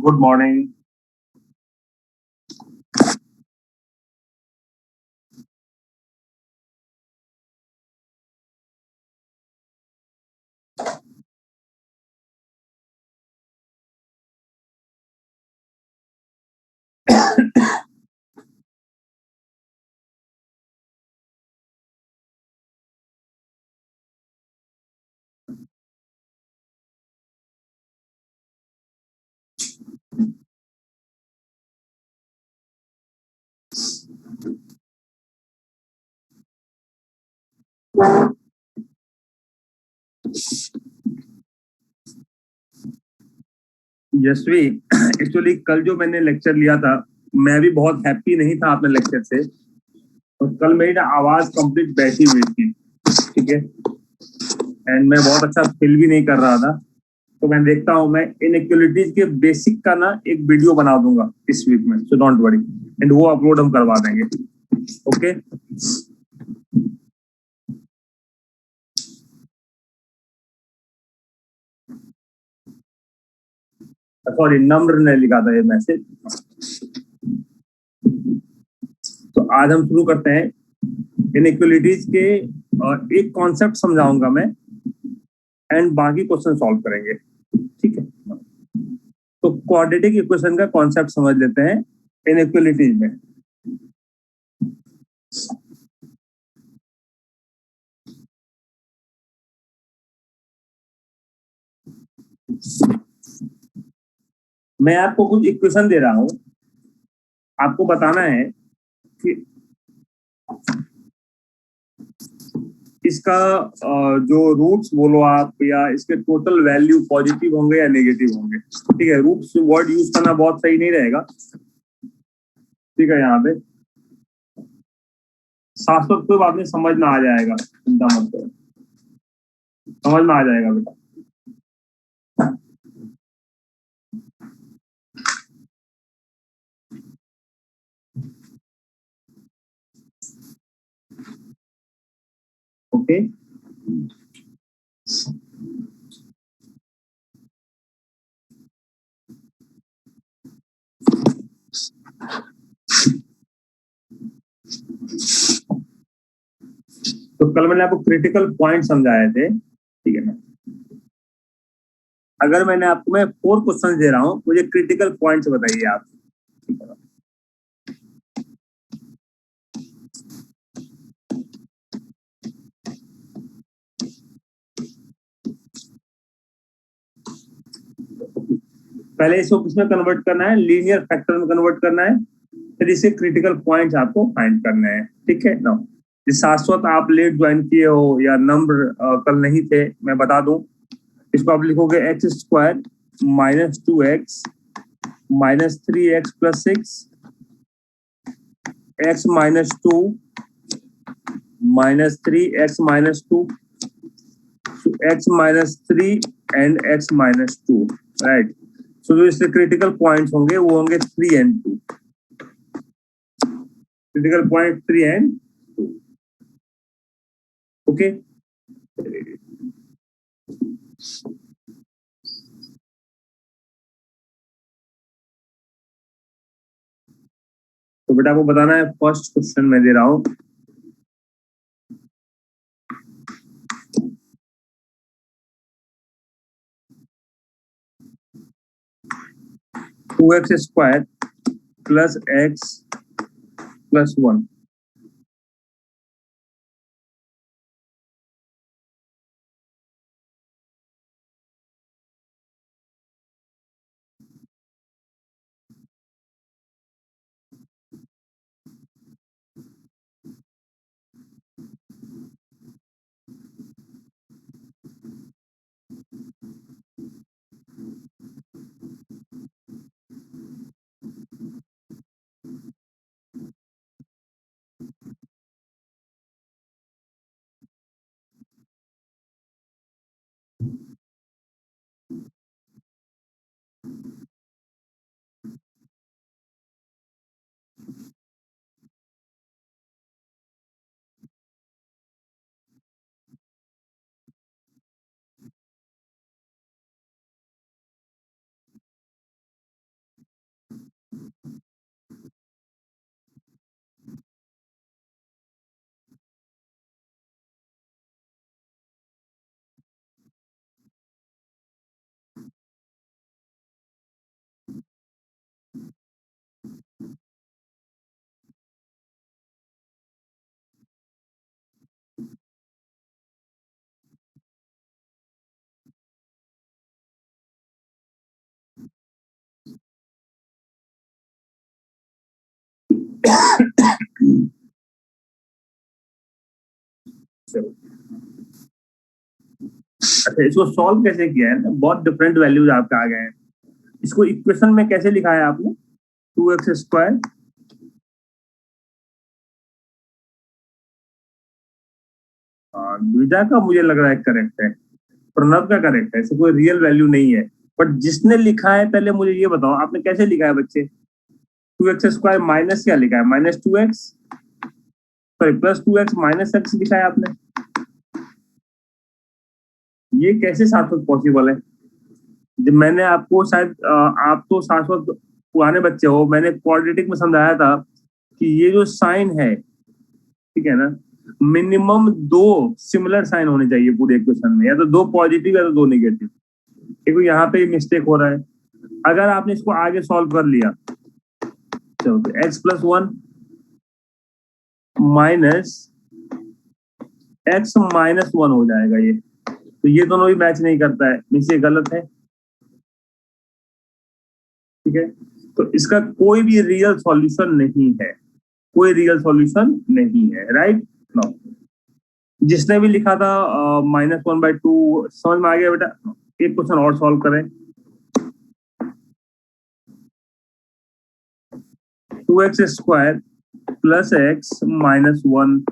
Good morning. Yashvi, actually कल जो मैंने लेक्चर लिया था, मैं भी बहुत हैप्पी नहीं था अपने लेक्चर से। और कल मेरी ना आवाज कंप्लीट बैठी हुई थी, ठीक है, एंड मैं बहुत अच्छा फील भी नहीं कर रहा था। तो मैं देखता हूँ, मैं इनइक्वालिटीज के बेसिक का ना एक वीडियो बना दूंगा इस वीक में, सो डोंट वरी, एंड वो अपलोड हम करवा देंगे। ओके, सॉरी, नम्र ने लिखा था ये मैसेज। तो आज हम शुरू करते हैं। इनइक्वालिटीज के एक कॉन्सेप्ट समझाऊंगा मैं, एंड बाकी क्वेश्चन सॉल्व करेंगे, ठीक है। तो क्वाड्रेटिक इक्वेशन का कॉन्सेप्ट समझ लेते हैं इनइक्वालिटीज में। मैं आपको कुछ इक्वेशन दे रहा हूं, आपको बताना है कि इसका जो रूट्स बोलो आप, या इसके टोटल वैल्यू पॉजिटिव होंगे या नेगेटिव होंगे। ठीक है, रूट्स वर्ड यूज करना बहुत सही नहीं रहेगा, ठीक है। यहाँ पे शाश्वत कोई बात नहीं, समझ में आ जाएगा, चिंता मत करो, समझ में आ जाएगा बेटा। ओके, तो कल मैंने आपको क्रिटिकल पॉइंट समझाए थे, ठीक है ना। अगर मैंने आपको, मैं 4 क्वेश्चन दे रहा हूं, मुझे क्रिटिकल पॉइंट्स बताइए आप, ठीक है। पहले इसको किसमें कन्वर्ट करना है, लीनियर फैक्टर में कन्वर्ट करना है, फिर इसे क्रिटिकल पॉइंट्स आपको फाइंड करने हैं, ठीक है ना। शाश्वत आप लेट ज्वाइन किए हो या नंबर कल नहीं थे, मैं बता दूं, इसको आप लिखोगे x square minus 2x minus 3x plus 6 x minus 2 minus 3x minus 2 x minus 3 and x minus 2, right. So जो इसके क्रिटिकल पॉइंट्स होंगे वो होंगे 3 and 2, critical point 3 and 2, okay. तो बेटा को बताना है, फर्स्ट क्वेश्चन मैं दे रहा हूं, two x square plus x plus 1। चलो, अच्छा इसको सॉल्व कैसे किया है ना, बहुत डिफरेंट वैल्यूज आपके आ गए हैं। इसको इक्वेशन में कैसे लिखा है आपने? 2x²। हाँ, द्विजा का मुझे लग रहा है करेक्ट है, प्रणव का करेक्ट है, इससे कोई रियल वैल्यू नहीं है। बट जिसने लिखा है, पहले मुझे ये बताओ आपने कैसे लिखा है बच्चे? 2x² माइनस क्या लिखा है? -2x, सॉरी +2x -x लिखा है आपने। ये कैसे सार्थक पॉसिबल है? जब मैंने आपको शायद आप तो शाश्वत पुराने बच्चे हो, मैंने क्वाड्रेटिक में समझाया था कि ये जो साइन है, ठीक है ना, मिनिमम दो सिमिलर साइन होने चाहिए पूरे इक्वेशन में, या तो दो पॉजिटिव या तो दो नेगेटिव। देखो यहाँ पे मिस्टेक हो रहा है। अगर आपने इसको आगे सॉल्व कर लिया, चलो तो x+1 माइनस x-1 हो जाएगा ये। तो ये दोनों भी मैच नहीं करता है, नीचे गलत है, ठीक है। तो इसका कोई भी रियल सॉल्यूशन नहीं है, कोई रियल सॉल्यूशन नहीं है, राइट। नो, जिसने भी लिखा था -1/2, समझ में आ गया बेटा? एक क्वेश्चन और सॉल्व करें। 2x² + x-1।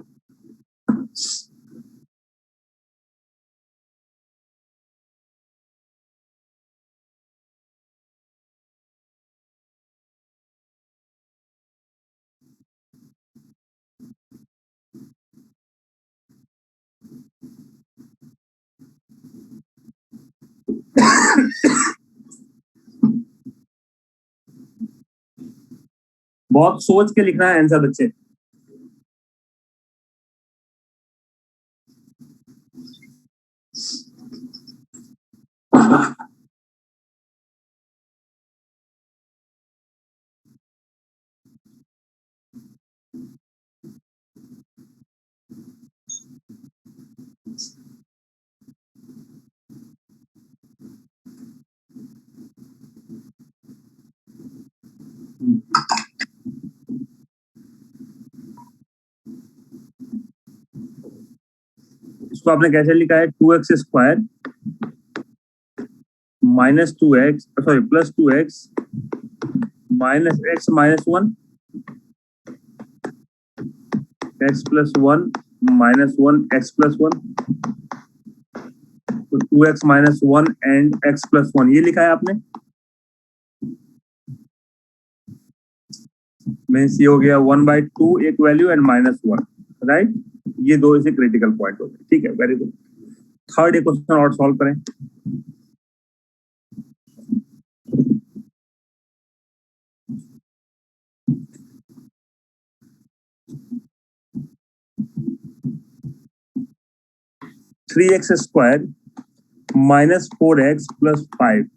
बहुत सोच के लिखना है आंसर बच्चे। इसको आपने कैसे लिखा है? 2x² -2x, sorry +2x -x-1, x+1 -1 x+1, तो 2x-1 एंड x+1 ये लिखा है आपने। मीन्स ये हो गया 1/2 एक वैल्यू एंड -1, राइट। ये दो इसे क्रिटिकल पॉइंट हो गए, ठीक है, वेरी गुड। थर्ड एक क्वेश्चन और सॉल्व करें। (3x² -4x + 5).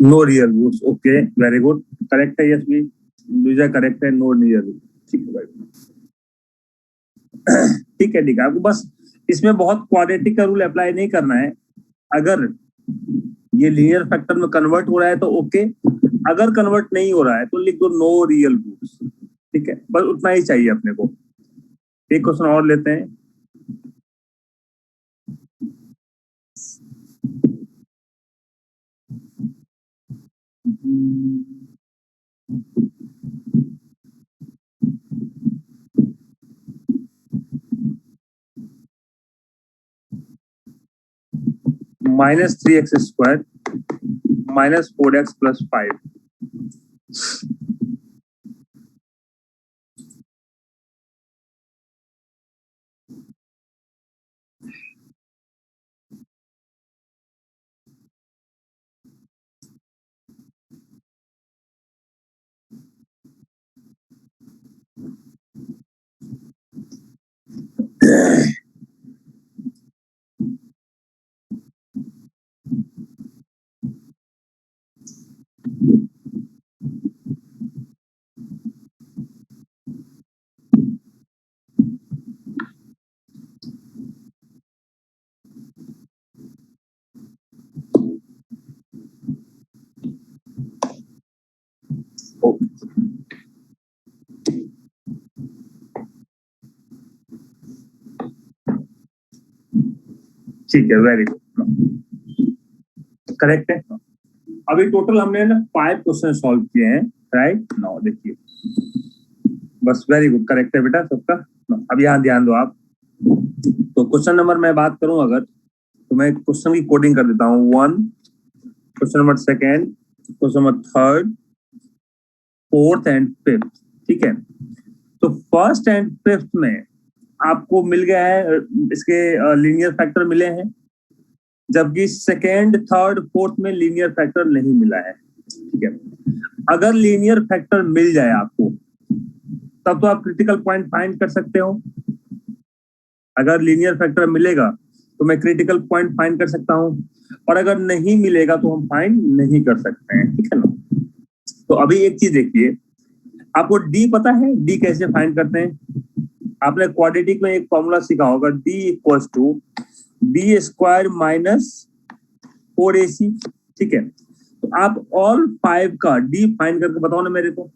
No real roots, okay very good, correct है यस भी, दूसरा करेक्ट है, नो रियल रूट, ठीक है भाई। ठीक है, ठीक है, आपको बस इसमें बहुत क्वाड्रेटिक का रूल अप्लाई नहीं करना है। अगर ये लीनियर फैक्टर में कन्वर्ट हो रहा है तो ओके, अगर कन्वर्ट नहीं हो रहा है तो लिख दो नो रियल रूट्स, ठीक है, बस उतना ही चाहिए अपने को। एक क्वेश्चन और लेते हैं। -3x² -4x + 5। ओके, ठीक है, वेरी गुड, करेक्ट है। अभी टोटल हमने ना 5 क्वेश्चन सॉल्व किए हैं, राइट नाउ देखिए, बस वेरी गुड, करेक्ट है बेटा सबका। अब यहाँ ध्यान दो आप। तो क्वेश्चन नंबर मैं बात करूं अगर, तो मैं क्वेश्चन की कोडिंग कर देता हूँ। 1, question number 2, question number 3, 4th and 5th, ठीक है। तो फर्स्ट एंड 5th में आपको मिल गया है, इसके लीनियर फैक्टर मिले हैं, जबकि 2nd, 3rd, 4th में लीनियर फैक्टर नहीं मिला है, ठीक है। अगर लीनियर फैक्टर मिल जाए आपको, तब तो आप क्रिटिकल पॉइंट फाइंड कर सकते हो। अगर लीनियर फैक्टर मिलेगा तो मैं क्रिटिकल पॉइंट फाइंड कर सकता हूं, और अगर नहीं मिलेगा तो हम फाइंड नहीं कर सकते हैं, ठीक है ना। तो अभी एक चीज देखिए, आपको डी पता है, डी कैसे फाइंड करते हैं? आपने क्वाड्रेटिक में एक फॉर्मूला सीखा होगा, D equal to B square minus 4ac, ठीक है। तो आप ऑल 5 का डी फाइंड करके बताओ ना मेरे को,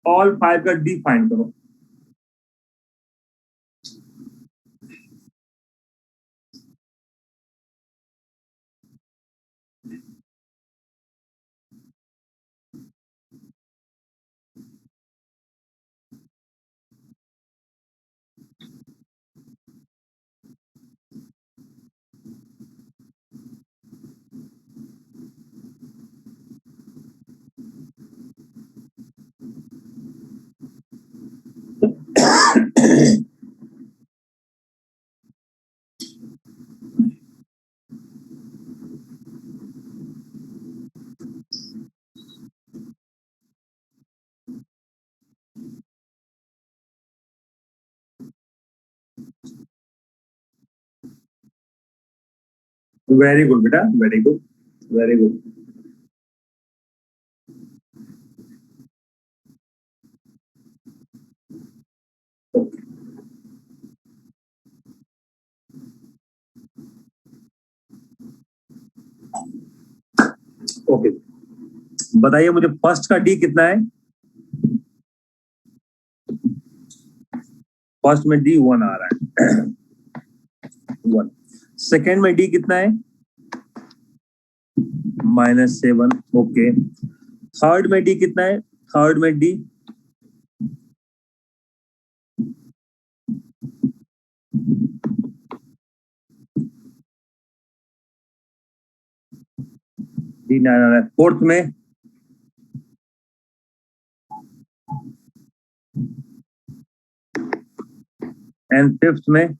ऑल 5 का डी फाइंड करो। वेरी गुड बेटा, very good, very good. Okay, बताइए मुझे फर्स्ट का डी कितना है? फर्स्ट में डी 1 आ रहा है, 1। सेकेंड में डी कितना है? -7, ओके। थर्ड में डी कितना है? थर्ड में डी डी 9 आ रहा है। फोर्थ में एंड फिफ्थ में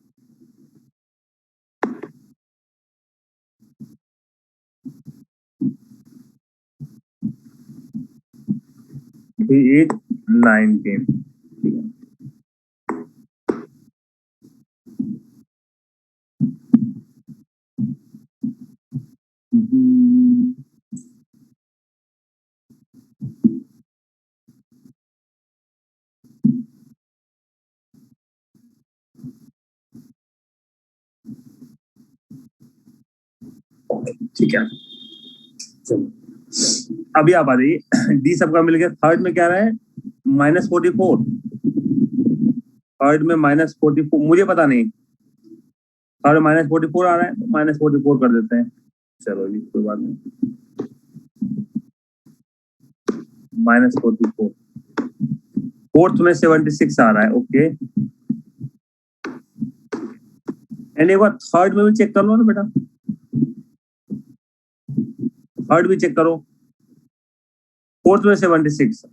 डी 8, 9, 10, ठीक है। ठीक है, चलो अभी आप आ जाइए। डी सबका मिल गया। थर्ड में क्या रहा है? -44। थर्ड में -44, मुझे पता नहीं, थर्ड -44 आ रहा है, तो -44 कर देते हैं। चलो जी, कोई बात नहीं, -44। फोर्थ में 76 आ रहा है, ओके। एंड एक बार थर्ड में भी चेक कर लो ना बेटा, थर्ड भी चेक करो। फोर्थ में 76,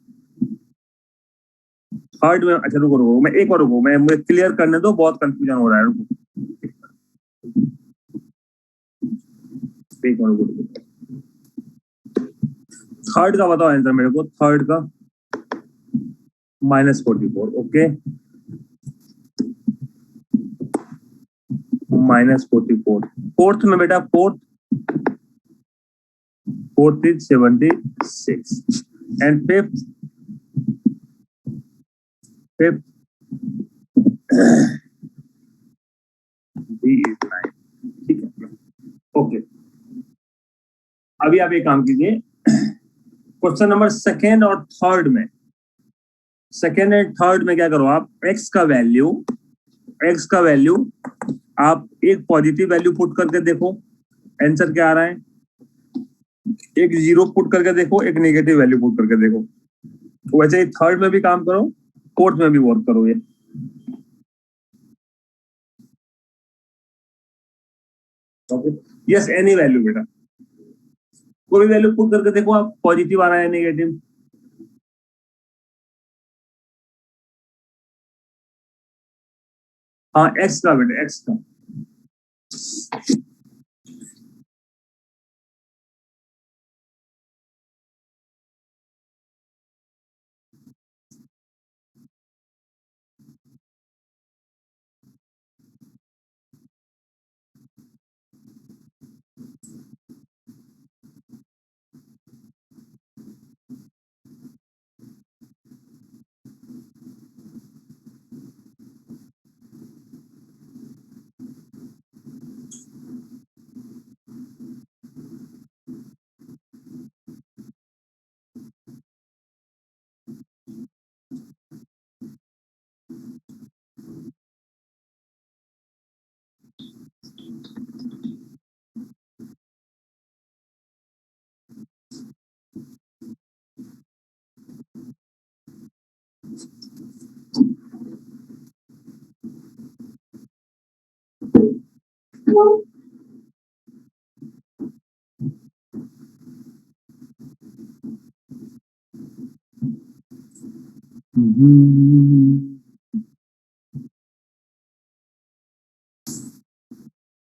थर्ड में, अच्छा रुको रुको, मैं एक बार रुको, मैं मुझे क्लियर करने दो, बहुत कंफ्यूजन हो रहा है, रुको एक बार रुको। थर्ड का बताओ आंसर मेरे को, थर्ड का -44, ओके, -44। फोर्थ में बेटा, fourth is 76, and fifth, fifth D is 9, ठीक है, ओके। अभी आप एक काम कीजिए, क्वेश्चन नंबर सेकेंड और थर्ड में, सेकेंड एंड थर्ड में क्या करो आप, एक्स का वैल्यू आप एक पॉजिटिव वैल्यू पुट करके देखो, आंसर क्या आ रहा है, एक जीरो पुट करके देखो, एक नेगेटिव वैल्यू पुट करके देखो। वैसे ही थर्ड में भी काम करो, फोर्थ में भी वर्क करो ये। यस, एनी वैल्यू बेटा, कोई वैल्यू पुट करके देखो आप, पॉजिटिव आ रहा है नेगेटिव। हाँ एक्स का बेटा, एक्स का।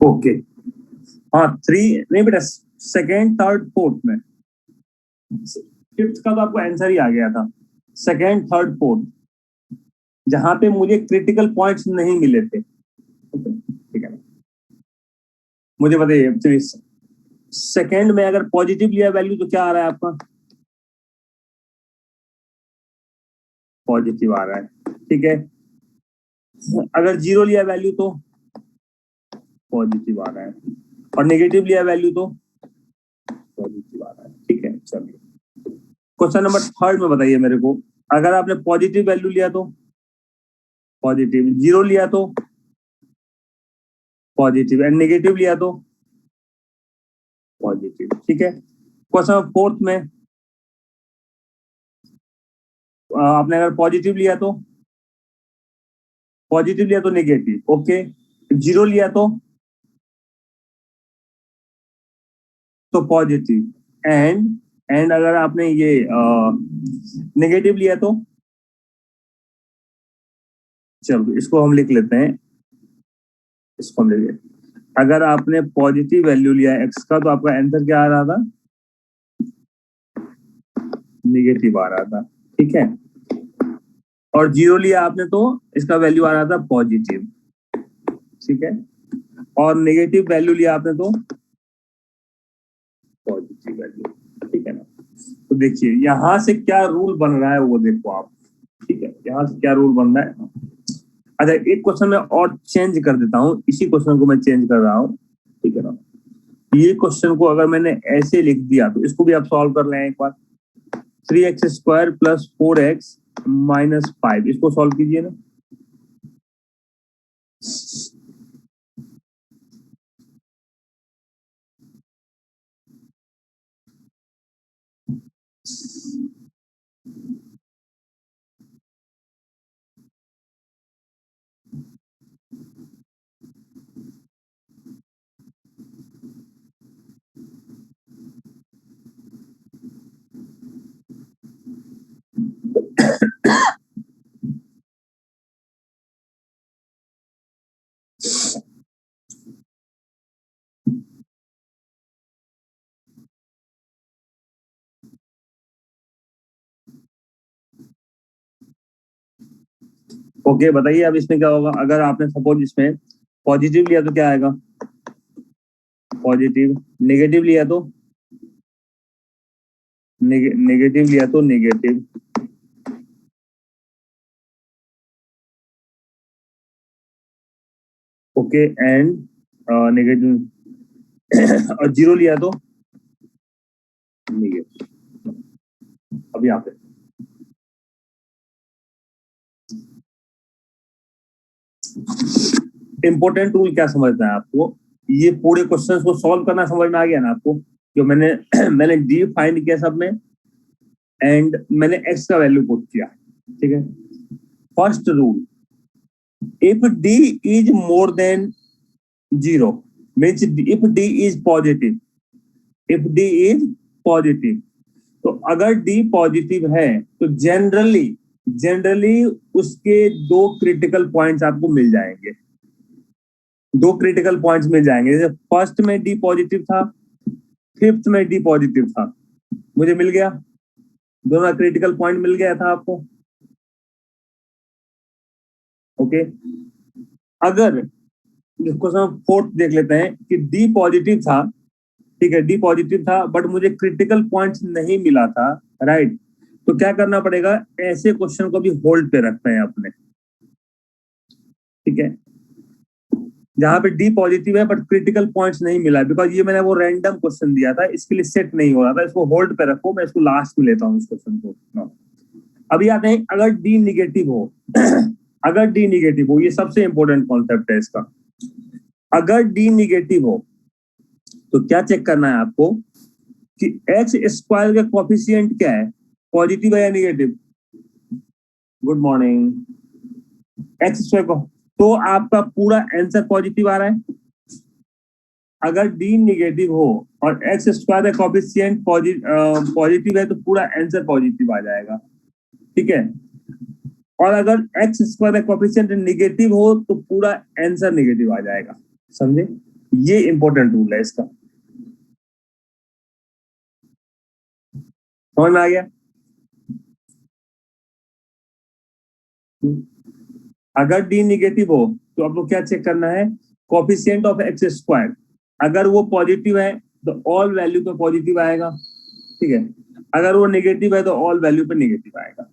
ओके, हाँ थ्री नहीं बेटा, सेकेंड थर्ड फोर्थ में, फिफ्थ का तो आपको आंसर ही आ गया था, सेकेंड थर्ड फोर्थ, जहां पे मुझे क्रिटिकल पॉइंट्स नहीं मिले थे। ठीक है, मुझे बताइए सेकेंड में अगर पॉजिटिव लिया वैल्यू तो क्या आ रहा है आपका, पॉजिटिव आ रहा है, ठीक है। अगर जीरो लिया वैल्यू तो पॉजिटिव आ रहा है, और नेगेटिव लिया वैल्यू तो पॉजिटिव आ रहा है, ठीक है। चलिए क्वेश्चन नंबर थर्ड में बताइए मेरे को, अगर आपने पॉजिटिव वैल्यू लिया तो पॉजिटिव, जीरो लिया तो पॉजिटिव, एंड नेगेटिव लिया तो पॉजिटिव, ठीक है। क्वेश्चन नंबर फोर्थ में आपने अगर पॉजिटिव लिया तो नेगेटिव, ओके। जीरो लिया तो पॉजिटिव, एंड अगर आपने ये नेगेटिव लिया तो, चलो इसको हम लिख लेते हैं, इसको हम लिख लेते हैं। अगर आपने पॉजिटिव वैल्यू लिया एक्स का तो आपका आंसर क्या आ रहा था, नेगेटिव आ रहा था, ठीक है। और जीरो लिया आपने तो इसका वैल्यू आ रहा था पॉजिटिव, ठीक है। और नेगेटिव वैल्यू लिया आपने तो पॉजिटिव वैल्यू, ठीक है ना। तो देखिए यहां से क्या रूल बन रहा है वो देखो आप, ठीक है, यहाँ से क्या रूल बन रहा है। अच्छा एक क्वेश्चन में और चेंज कर देता हूँ, इसी क्वेश्चन को मैं चेंज कर रहा हूँ, ठीक है ना। ये क्वेश्चन को अगर मैंने ऐसे लिख दिया तो इसको भी आप सॉल्व कर लें एक बार, 3x² प्लस 4x माइनस 5, इसको सॉल्व कीजिए ना। ओके बताइए अब इसमें क्या होगा, अगर आपने सपोज इसमें पॉजिटिव लिया तो क्या आएगा, पॉजिटिव, नेगेटिव लिया तो नेगेटिव लिया तो नेगेटिव, ओके, एंड नेगेटिव और जीरो लिया तो नेगेटिव, अभी यहाँ पे इंपॉर्टेंट टूल क्या समझना है आपको, ये पूरे क्वेश्चंस को सॉल्व करना समझ में आ गया ना आपको, जो मैंने मैंने डी फाइंड किया सब में, एंड मैंने एक्स का वैल्यू पुट किया, ठीक है। First rule, if D is more than zero, means if D is positive, if D is positive, तो अगर डी पॉजिटिव है तो जनरली जनरली उसके दो क्रिटिकल पॉइंट्स आपको मिल जाएंगे, दो क्रिटिकल पॉइंट्स मिल जाएंगे। जैसे फर्स्ट में डी पॉजिटिव था, फिफ्थ में डी पॉजिटिव था, मुझे मिल गया, दोनों क्रिटिकल पॉइंट मिल गया था आपको, ओके। अगर क्वेश्चन हम फोर्थ देख लेते हैं कि डी पॉजिटिव था, ठीक है, डी पॉजिटिव था बट मुझे क्रिटिकल पॉइंट्स नहीं मिला था, राइट, तो क्या करना पड़ेगा, ऐसे क्वेश्चन को भी होल्ड पे रखते हैं अपने, ठीक है। जहां पे डी पॉजिटिव है बट क्रिटिकल पॉइंट्स नहीं मिला, बिकॉज ये मैंने वो रैंडम क्वेश्चन दिया था, इसके लिए सेट नहीं हो रहा था, इसको होल्ड पे रखो, मैं इसको लास्ट में लेता हूँ इस क्वेश्चन को no. अभी आते हैं, अगर डी निगेटिव हो अगर डी निगेटिव हो, ये सबसे इंपॉर्टेंट कॉन्सेप्ट है इसका, अगर डी निगेटिव हो तो क्या चेक करना है आपको कि एक्स स्क्वायर का कोफिशिएंट क्या है, पॉजिटिव है या negative. Good morning. X square को, तो आपका पूरा आंसर पॉजिटिव आ रहा है। अगर डी निगेटिव हो और एक्स स्क्वायर का कोफिशिएंट पॉजिटिव है तो पूरा आंसर पॉजिटिव आ जाएगा, ठीक है। और अगर एक्स स्क्वायर का कोफिशिएंट निगेटिव हो तो पूरा आंसर निगेटिव आ जाएगा, समझे, ये इंपॉर्टेंट रूल है इसका, समझ में आ गया। अगर डी निगेटिव हो तो आपको क्या चेक करना है, कोफिशिएंट ऑफ एक्स स्क्वायर, अगर वो पॉजिटिव है तो ऑल वैल्यू पे पॉजिटिव आएगा, ठीक है, अगर वो नेगेटिव है तो ऑल वैल्यू पे नेगेटिव आएगा,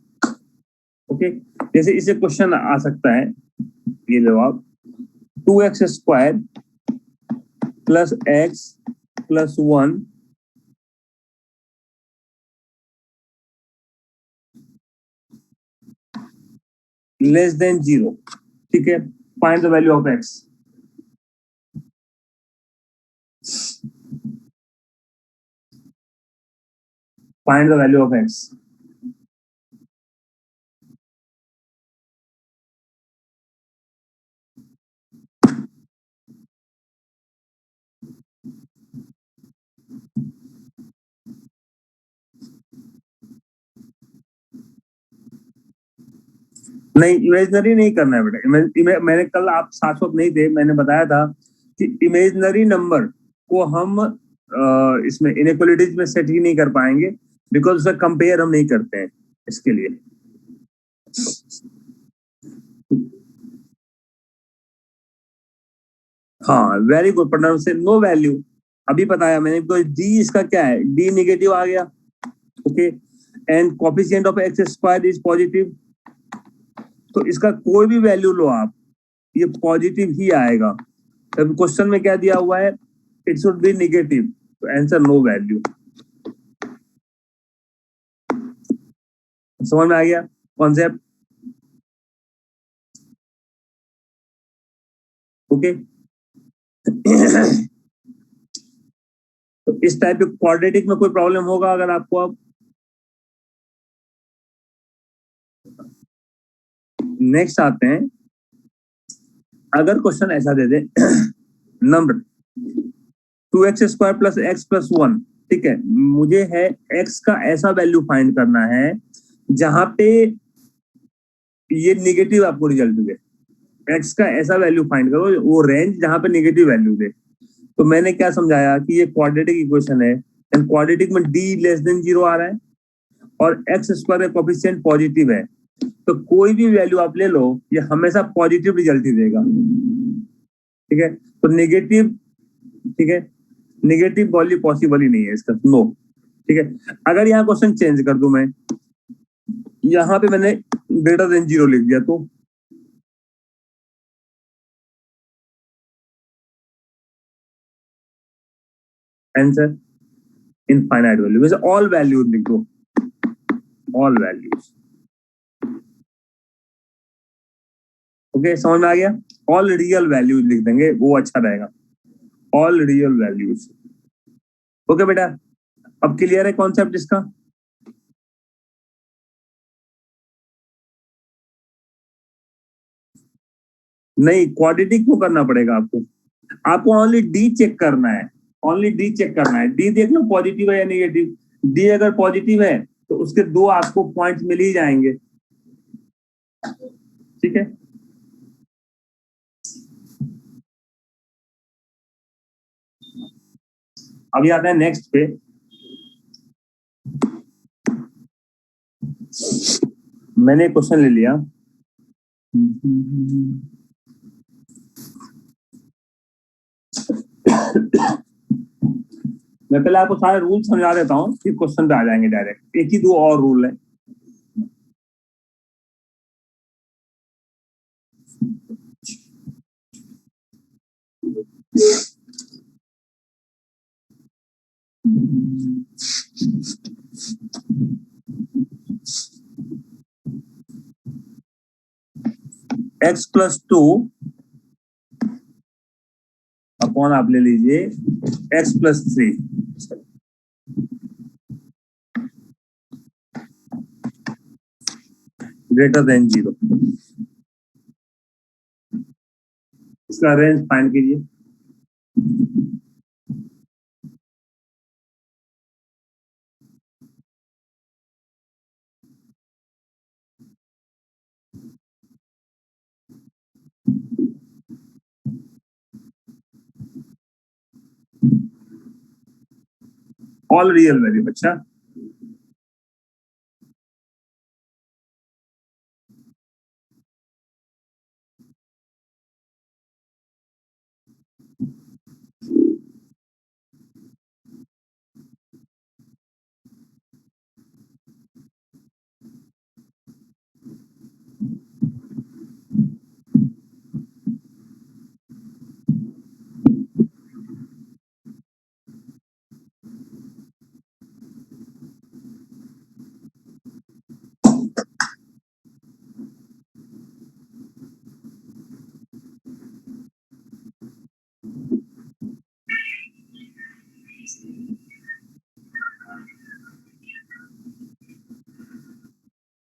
ओके। जैसे इसे क्वेश्चन आ सकता है, ये जवाब 2x square plus x plus 1 less than 0, ठीक है, find the value of x. Find the value of x. नहीं, इमेजनरी नहीं करना है बेटा, मैंने कल, आप साथ साथ नहीं थे, मैंने बताया था कि इमेजनरी नंबर को हम इसमें इनइक्वालिटीज में सेट ही नहीं कर पाएंगे, बिकॉज उसका कंपेयर हम नहीं करते हैं इसके लिए। हाँ, वेरी गुड पटना से, नो वैल्यू अभी बताया मैंने, तो डी इसका क्या है, डी निगेटिव आ गया, okay, and coefficient of x square is positive, तो इसका कोई भी वैल्यू लो आप, ये पॉजिटिव ही आएगा। तब क्वेश्चन में क्या दिया हुआ है, इट शुड बी निगेटिव, तो आंसर नो वैल्यू। समझ में आ गया कॉन्सेप्ट, ओके। तो इस टाइप के क्वाड्रेटिक में कोई प्रॉब्लम होगा अगर आपको, अब नेक्स्ट आते हैं, अगर क्वेश्चन ऐसा दे दे number 2x square plus x plus 1, ठीक है, मुझे है x का ऐसा वैल्यू फाइंड करना है जहां पे ये निगेटिव आपको रिजल्ट दे, x का ऐसा वैल्यू फाइंड करो वो रेंज जहां पे निगेटिव वैल्यू दे। तो मैंने क्या समझाया कि ये क्वाड्रेटिक इक्वेशन है, एंड क्वाड्रेटिक में d लेस देन 0 आ रहा है और एक्स स्क्वायर का कोफिशिएंट पॉजिटिव है, तो कोई भी वैल्यू आप ले लो, ये हमेशा पॉजिटिव रिजल्ट ही देगा, ठीक है। तो नेगेटिव, ठीक है, नेगेटिव वैल्यू पॉसिबल ही नहीं है इसका, नो, ठीक है। अगर यहाँ क्वेश्चन चेंज कर दूं मैं, यहाँ पे मैंने ग्रेटर देन 0 लिख दिया, तो आंसर इनफाइनाइट वैल्यू, वैसे ऑल वैल्यू लिख दो, ऑल वैल्यूज। ओके, समझ में आ गया? ऑल रियल वैल्यूज लिख देंगे, वो अच्छा रहेगा, ऑल रियल वैल्यूज। ओके बेटा, अब क्लियर है कॉन्सेप्ट इसका? नहीं, क्वांटिटी क्यों करना पड़ेगा आपको? आपको ओनली डी चेक करना है, ओनली डी चेक करना है। डी देख लो पॉजिटिव है या नेगेटिव। डी अगर पॉजिटिव है तो उसके दो आपको पॉइंट्स मिल ही जाएंगे, ठीक है। अभी आता है नेक्स्ट पे। मैंने क्वेश्चन ले लिया। मैं पहले आपको सारे रूल समझा देता हूँ, फिर क्वेश्चन पे आ जाएंगे डायरेक्ट। एक ही दो और रूल है। x+2 अपॉन आप ले लीजिए x+3 ग्रेटर देन 0। इसका रेंज फाइंड कीजिए। ऑल रियल वैल्यू, अच्छा।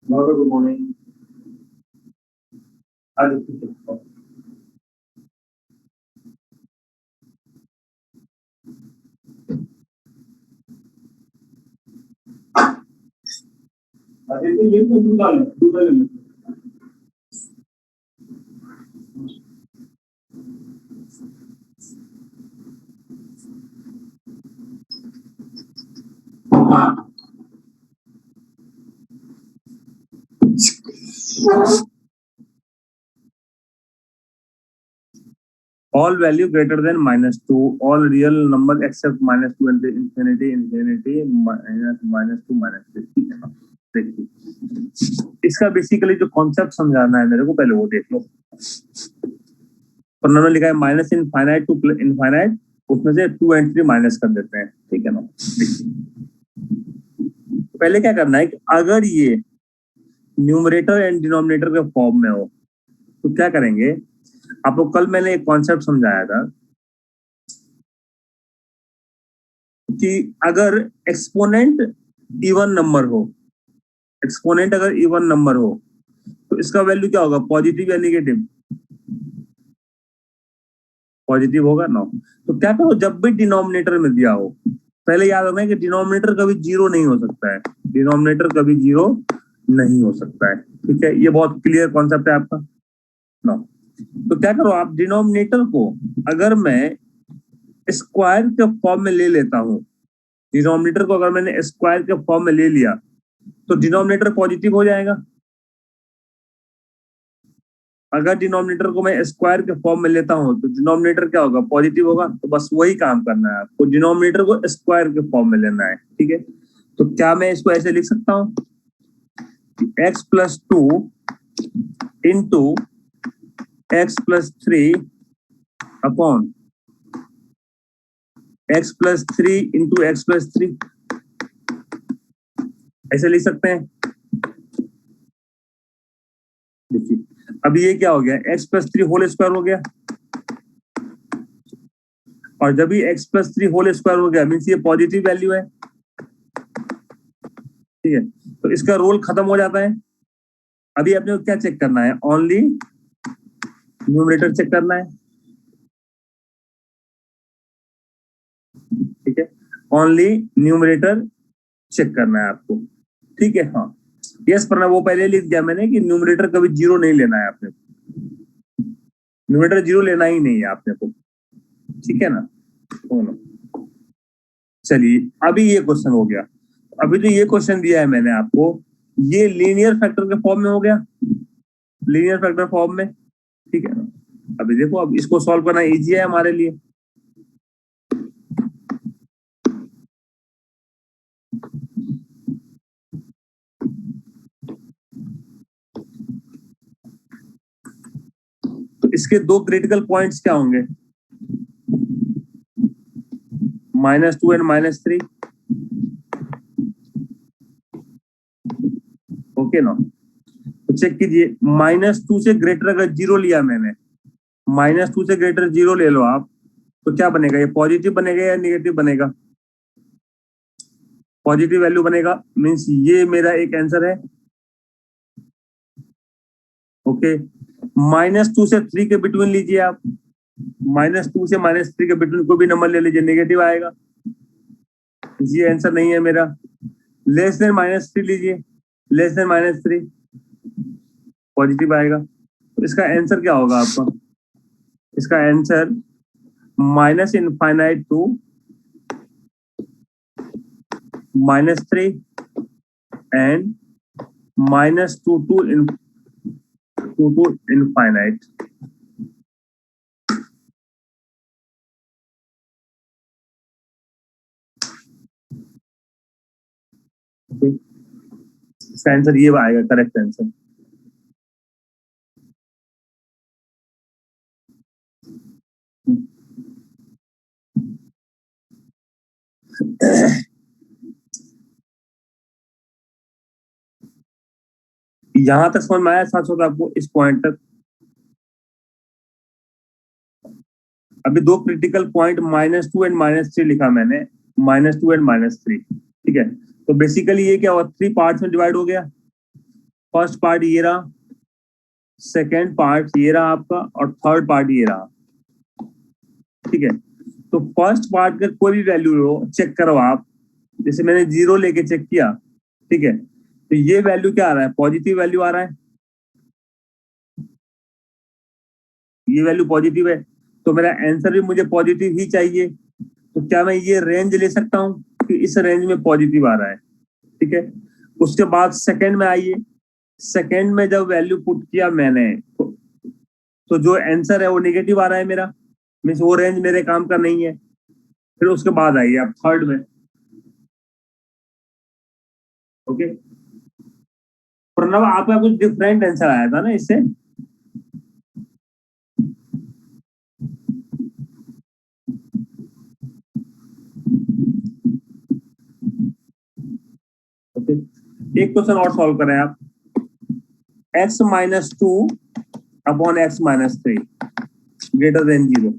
Good morning. All value greater than -2, all real number except -2 and infinity, -2, -3। ठीक है ना? देखिए, इसका बेसिकली जो कॉन्सेप्ट समझाना है मेरे को, पहले वो देख लो। उन्होंने लिखा है माइनस इनफाइनाइट टू इनफाइनाइट, उसमें से 2 और 3 माइनस कर देते हैं, ठीक है ना? पहले क्या करना है कि अगर ये न्यूमरेटर एंड डिनोमिनेटर के फॉर्म में हो तो क्या करेंगे। आपको कल मैंने एक कॉन्सेप्ट समझाया था कि अगर एक्सपोनेंट इवन नंबर हो, एक्सपोनेंट अगर इवन नंबर हो तो इसका वैल्यू क्या होगा, पॉजिटिव या नेगेटिव? पॉजिटिव होगा ना। तो क्या करो, जब भी डिनोमिनेटर में दिया हो, पहले याद रखना है कि डिनोमिनेटर कभी जीरो नहीं हो सकता है, डिनोमिनेटर कभी जीरो नहीं हो सकता है, ठीक है। ये बहुत क्लियर कॉन्सेप्ट है आपका ना। तो क्या करो आप, डिनोमिनेटर को अगर मैं स्क्वायर के फॉर्म में ले लेता हूं, डिनोमिनेटर को अगर मैंने स्क्वायर के फॉर्म में ले लिया तो डिनोमिनेटर पॉजिटिव हो जाएगा। अगर डिनोमिनेटर को मैं स्क्वायर के फॉर्म में लेता हूं तो डिनोमिनेटर क्या होगा, पॉजिटिव होगा। तो बस वही काम करना है आपको, डिनोमिनेटर को स्क्वायर के फॉर्म में लेना है, ठीक है। तो क्या मैं इसको ऐसे लिख सकता हूं, x+2 into x+3 upon x+3 into x+3, ऐसे लिख सकते हैं। देखिए अभी ये क्या हो गया, x+3 होल स्क्वायर हो गया, और जब भी x+3 होल स्क्वायर हो गया मीन्स ये पॉजिटिव वैल्यू है, ठीक है। तो इसका रोल खत्म हो जाता है। अभी अपने को क्या चेक करना है, ओनली न्यूमरेटर चेक करना है, ठीक है, ओनली न्यूमरेटर चेक करना है आपको, ठीक है। हाँ यस पर वो पहले लिख दिया मैंने कि न्यूमरेटर कभी जीरो नहीं लेना है आपने, न्यूमरेटर जीरो लेना ही नहीं है आपने को, ठीक है ना। चलिए अभी ये क्वेश्चन हो गया। अभी जो ये क्वेश्चन दिया है मैंने आपको, ये लीनियर फैक्टर के फॉर्म में हो गया, लीनियर फैक्टर फॉर्म में, ठीक है ना। अभी देखो अब इसको सॉल्व करना इजी है हमारे लिए। तो इसके दो क्रिटिकल पॉइंट्स क्या होंगे, -2 एंड -3, ओके ना। तो चेक कीजिए, -2 से ग्रेटर अगर जीरो लिया मैंने, -2 से ग्रेटर जीरो ले लो आप, तो क्या बनेगा, ये पॉजिटिव बनेगा या निगेटिव बनेगा, पॉजिटिव वैल्यू बनेगा, मीन्स ये मेरा एक आंसर है, ओके। -2 से 3 के बिटवीन लीजिए आप, -2 से -3 के बिटवीन कोई भी नंबर ले लीजिए, नेगेटिव आएगा, ये आंसर नहीं है मेरा। लेस देन -3 लीजिए, लेस देन -3 पॉजिटिव आएगा। तो इसका आंसर क्या होगा आपका, इसका answer -∞ to -3 and -2 to infinite. इसका आंसर ये आएगा, करेक्ट आंसर। यहां तक समझ में आया साथ साथ आपको, इस पॉइंट तक। अभी दो क्रिटिकल पॉइंट -2 एंड -3 लिखा मैंने, -2 एंड -3, ठीक है। तो बेसिकली ये क्या हुआ, 3 पार्ट्स में डिवाइड हो गया। फर्स्ट पार्ट ये रहा, सेकेंड पार्ट ये रहा आपका, और थर्ड पार्ट ये रहा, ठीक है। तो फर्स्ट पार्ट का कोई भी वैल्यू हो चेक करो आप, जैसे मैंने जीरो लेके चेक किया, ठीक है। तो ये वैल्यू क्या आ रहा है, पॉजिटिव वैल्यू आ रहा है, ये वैल्यू पॉजिटिव है, तो मेरा आंसर भी मुझे पॉजिटिव ही चाहिए। तो क्या मैं ये रेंज ले सकता हूँ कि इस रेंज में पॉजिटिव आ रहा है, ठीक है। उसके बाद सेकंड में आइए, सेकंड में जब वैल्यू पुट किया मैंने, तो जो आंसर है वो नेगेटिव आ रहा है मेरा, मीन्स वो रेंज मेरे काम का नहीं है। फिर उसके बाद आइए आप थर्ड में, ओके। प्रणव आपका कुछ डिफरेंट आंसर आया था ना इससे, ओके। एक क्वेश्चन और सॉल्व करें आप, x-2 upon x-3 greater than 0।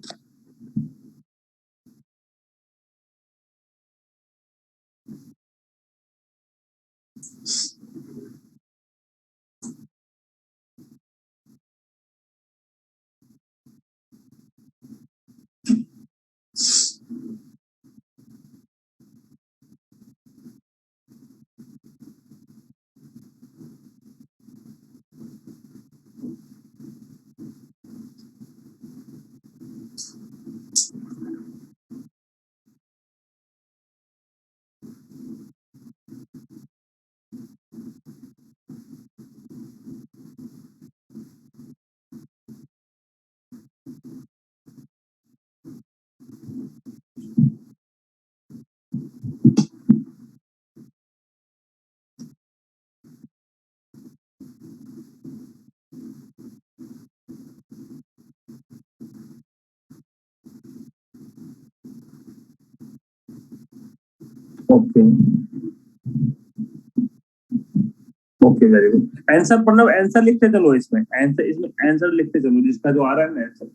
Okay, okay. Okay very good. Answer मतलब आंसर लिखते चलो, इसमें आंसर लिखते चलो जिसका जो आ रहा है ना आंसर।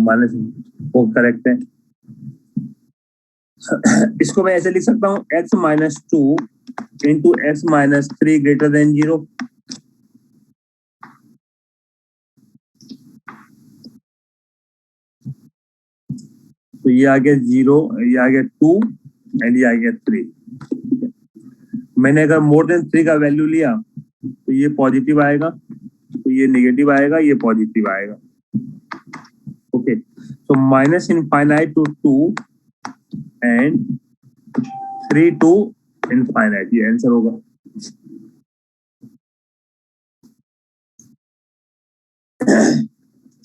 माइनस, वो करेक्ट है। इसको मैं ऐसे लिख सकता हूँ, x-2 into x-3 greater than 0। तो ये आ गया 0, ये आ गया 2 एंड ये आ गया 3। मैंने अगर मोर देन 3 का वैल्यू लिया तो ये पॉजिटिव आएगा, तो ये नेगेटिव आएगा, ये पॉजिटिव आएगा। Okay, so minus infinite to 2 and 3 to infinite, ये आंसर होगा।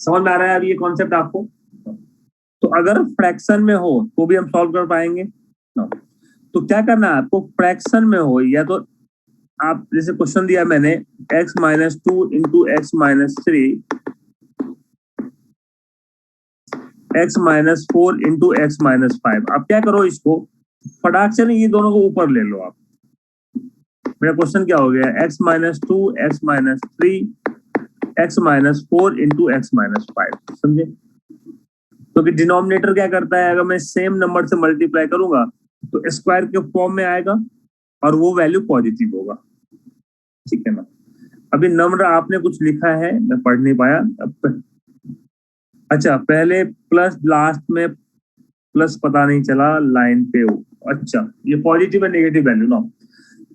समझ में आ रहा है अब ये कॉन्सेप्ट आपको? तो अगर फ्रैक्शन में हो तो भी हम सॉल्व कर पाएंगे no. तो क्या करना है आपको, फ्रैक्शन में हो या तो आप जैसे क्वेश्चन दिया मैंने x-2 into x-3 x-4 into x-5। आप क्या करो, इसको फटाक से ये दोनों को ऊपर ले लो आप। मेरा क्वेश्चन क्या हो गया, x-2 x-3 x-4 into x-5, समझे? तो डिनोमिनेटर क्या करता है, अगर मैं सेम नंबर से मल्टीप्लाई करूंगा तो स्क्वायर के फॉर्म में आएगा और वो वैल्यू पॉजिटिव होगा, ठीक है ना? अभी नंबर आपने कुछ लिखा है, मैं पढ़ नहीं पाया। अच्छा, पहले प्लस, लास्ट में प्लस पता नहीं चला लाइन पे हो। अच्छा, ये पॉजिटिव है नेगेटिव वैल्यू ना।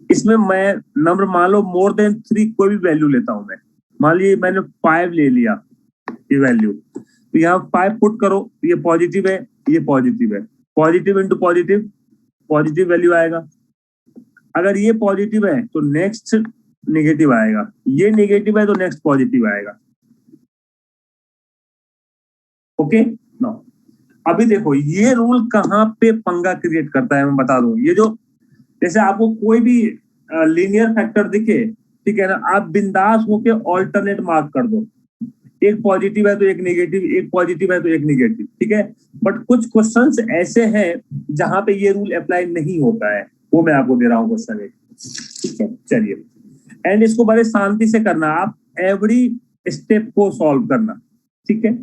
इसमें मैं नंबर मान लो मोर देन 3 कोई भी वैल्यू लेता हूं मैं, मान लीजिए मैंने 5 ले लिया ये वैल्यू, तो यहाँ 5 पुट करो, ये पॉजिटिव है, ये पॉजिटिव है, positive into positive, positive value आएगा। अगर ये पॉजिटिव है तो नेक्स्ट नेगेटिव आएगा, ये नेगेटिव है तो नेक्स्ट पॉजिटिव आएगा। ओके नो, अभी देखो ये रूल कहाँ पे पंगा क्रिएट करता है, मैं बता दूं। ये जो जैसे आपको कोई भी लीनियर फैक्टर दिखे, ठीक है ना, आप बिंदास होके ऑल्टरनेट मार्क कर दो, एक पॉजिटिव है तो एक नेगेटिव, एक पॉजिटिव है तो एक नेगेटिव, ठीक है। बट कुछ क्वेश्चंस ऐसे हैं जहां पे ये रूल अप्लाई नहीं होता है, वो मैं आपको दे रहा हूँ क्वेश्चन एक, ठीक है। चलिए, एंड इसको बड़े शांति से करना, आप एवरी स्टेप को सॉल्व करना, ठीक है।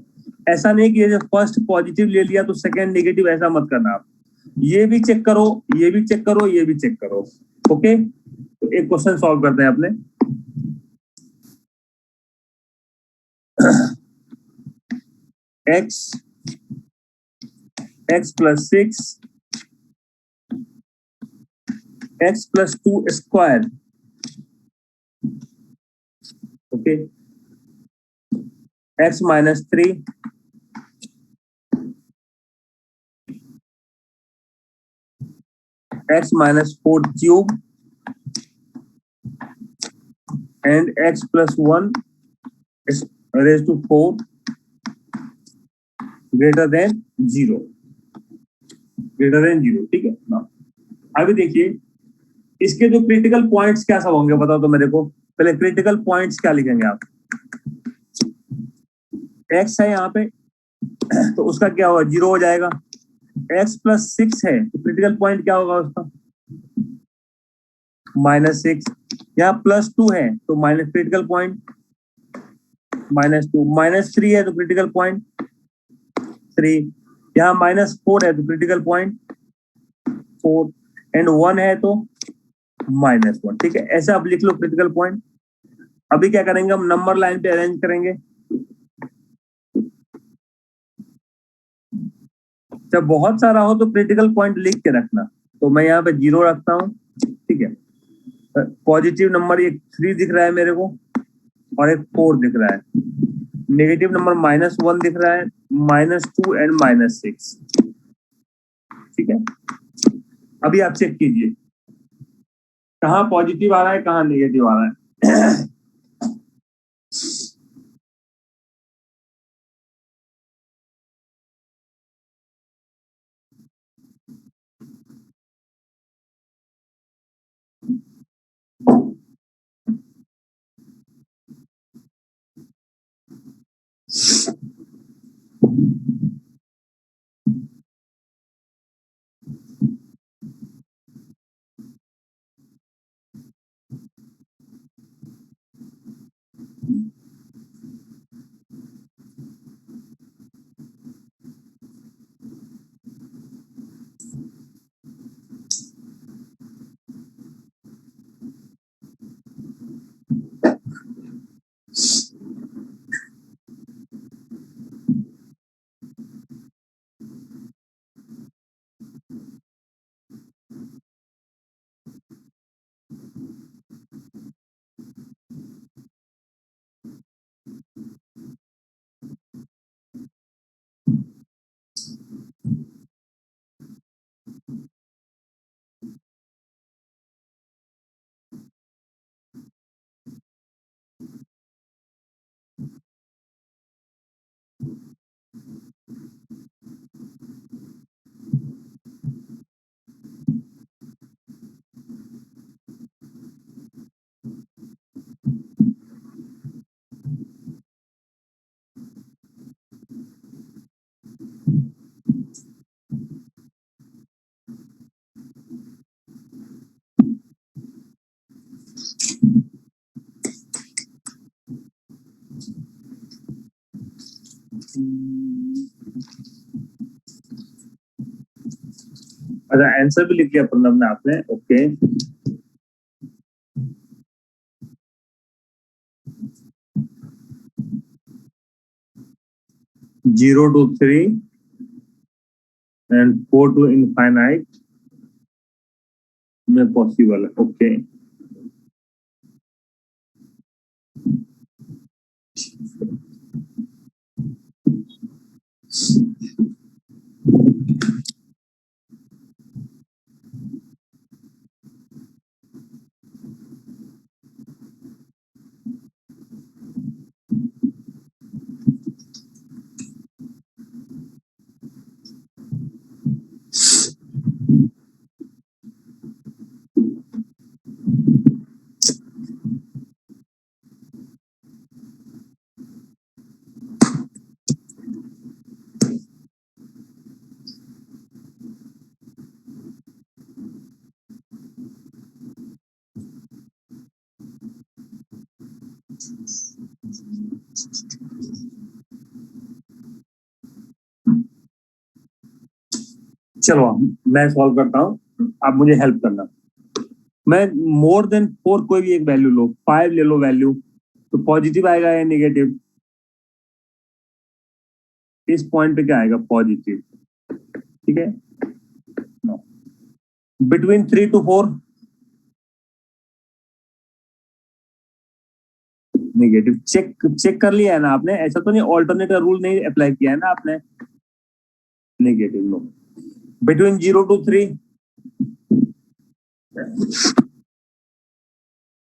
ऐसा नहीं कि ये फर्स्ट पॉजिटिव ले लिया तो सेकंड नेगेटिव, ऐसा मत करना आप। ये भी चेक करो, ये भी चेक करो, ये भी चेक करो। ओके, तो एक क्वेश्चन सॉल्व करते हैं अपने। x plus 6 x plus 2 square, okay, x minus 3 x minus 4 cube and x plus 1 is raised to 4 greater than 0, ठीक है ना। अभी देखिए इसके जो क्रिटिकल पॉइंट्स क्या सब होंगे बताओ तो मेरे को, पहले क्रिटिकल पॉइंट्स क्या लिखेंगे आप। x है यहाँ पे तो उसका क्या होगा, 0 हो जाएगा। x plus 6 है तो क्रिटिकल पॉइंट क्या होगा उसका, -6। यहाँ +2 है तो माइनस क्रिटिकल पॉइंट -2, -3 है तो क्रिटिकल पॉइंट 3, यहाँ -4 है तो क्रिटिकल पॉइंट 4 एंड 1 है तो -1, ठीक है। ऐसे आप लिख लो क्रिटिकल पॉइंट। अभी क्या करेंगे, हम नंबर लाइन पे अरेंज करेंगे। जब बहुत सारा हो तो क्रिटिकल पॉइंट लिख के रखना, तो मैं यहाँ पे 0 रखता हूँ, ठीक है। पॉजिटिव नंबर एक 3 दिख रहा है मेरे को और एक 4 दिख रहा है, नेगेटिव नंबर -1 दिख रहा है, -2 एंड -6, ठीक है। अभी आप चेक कीजिए कहाँ पॉजिटिव आ रहा है, कहाँ नेगेटिव आ रहा है। अच्छा, आंसर भी लिख लिया प्रणव ने आपने, okay. 0 to 3 and 4 to infinite में पॉसिबल है, ओके। चलो मैं सॉल्व करता हूँ, आप मुझे हेल्प करना। मैं मोर देन 4 कोई भी एक वैल्यू लो, 5 ले लो वैल्यू, तो पॉजिटिव आएगा या नेगेटिव? इस पॉइंट पे क्या आएगा? पॉजिटिव, ठीक है। Between 3 to 4 negative. चेक कर लिया है ना आपने? ऐसा तो नहीं ऑल्टरनेट का रूल नहीं अप्लाई किया है ना आपने? Negative no. Between 0 to 3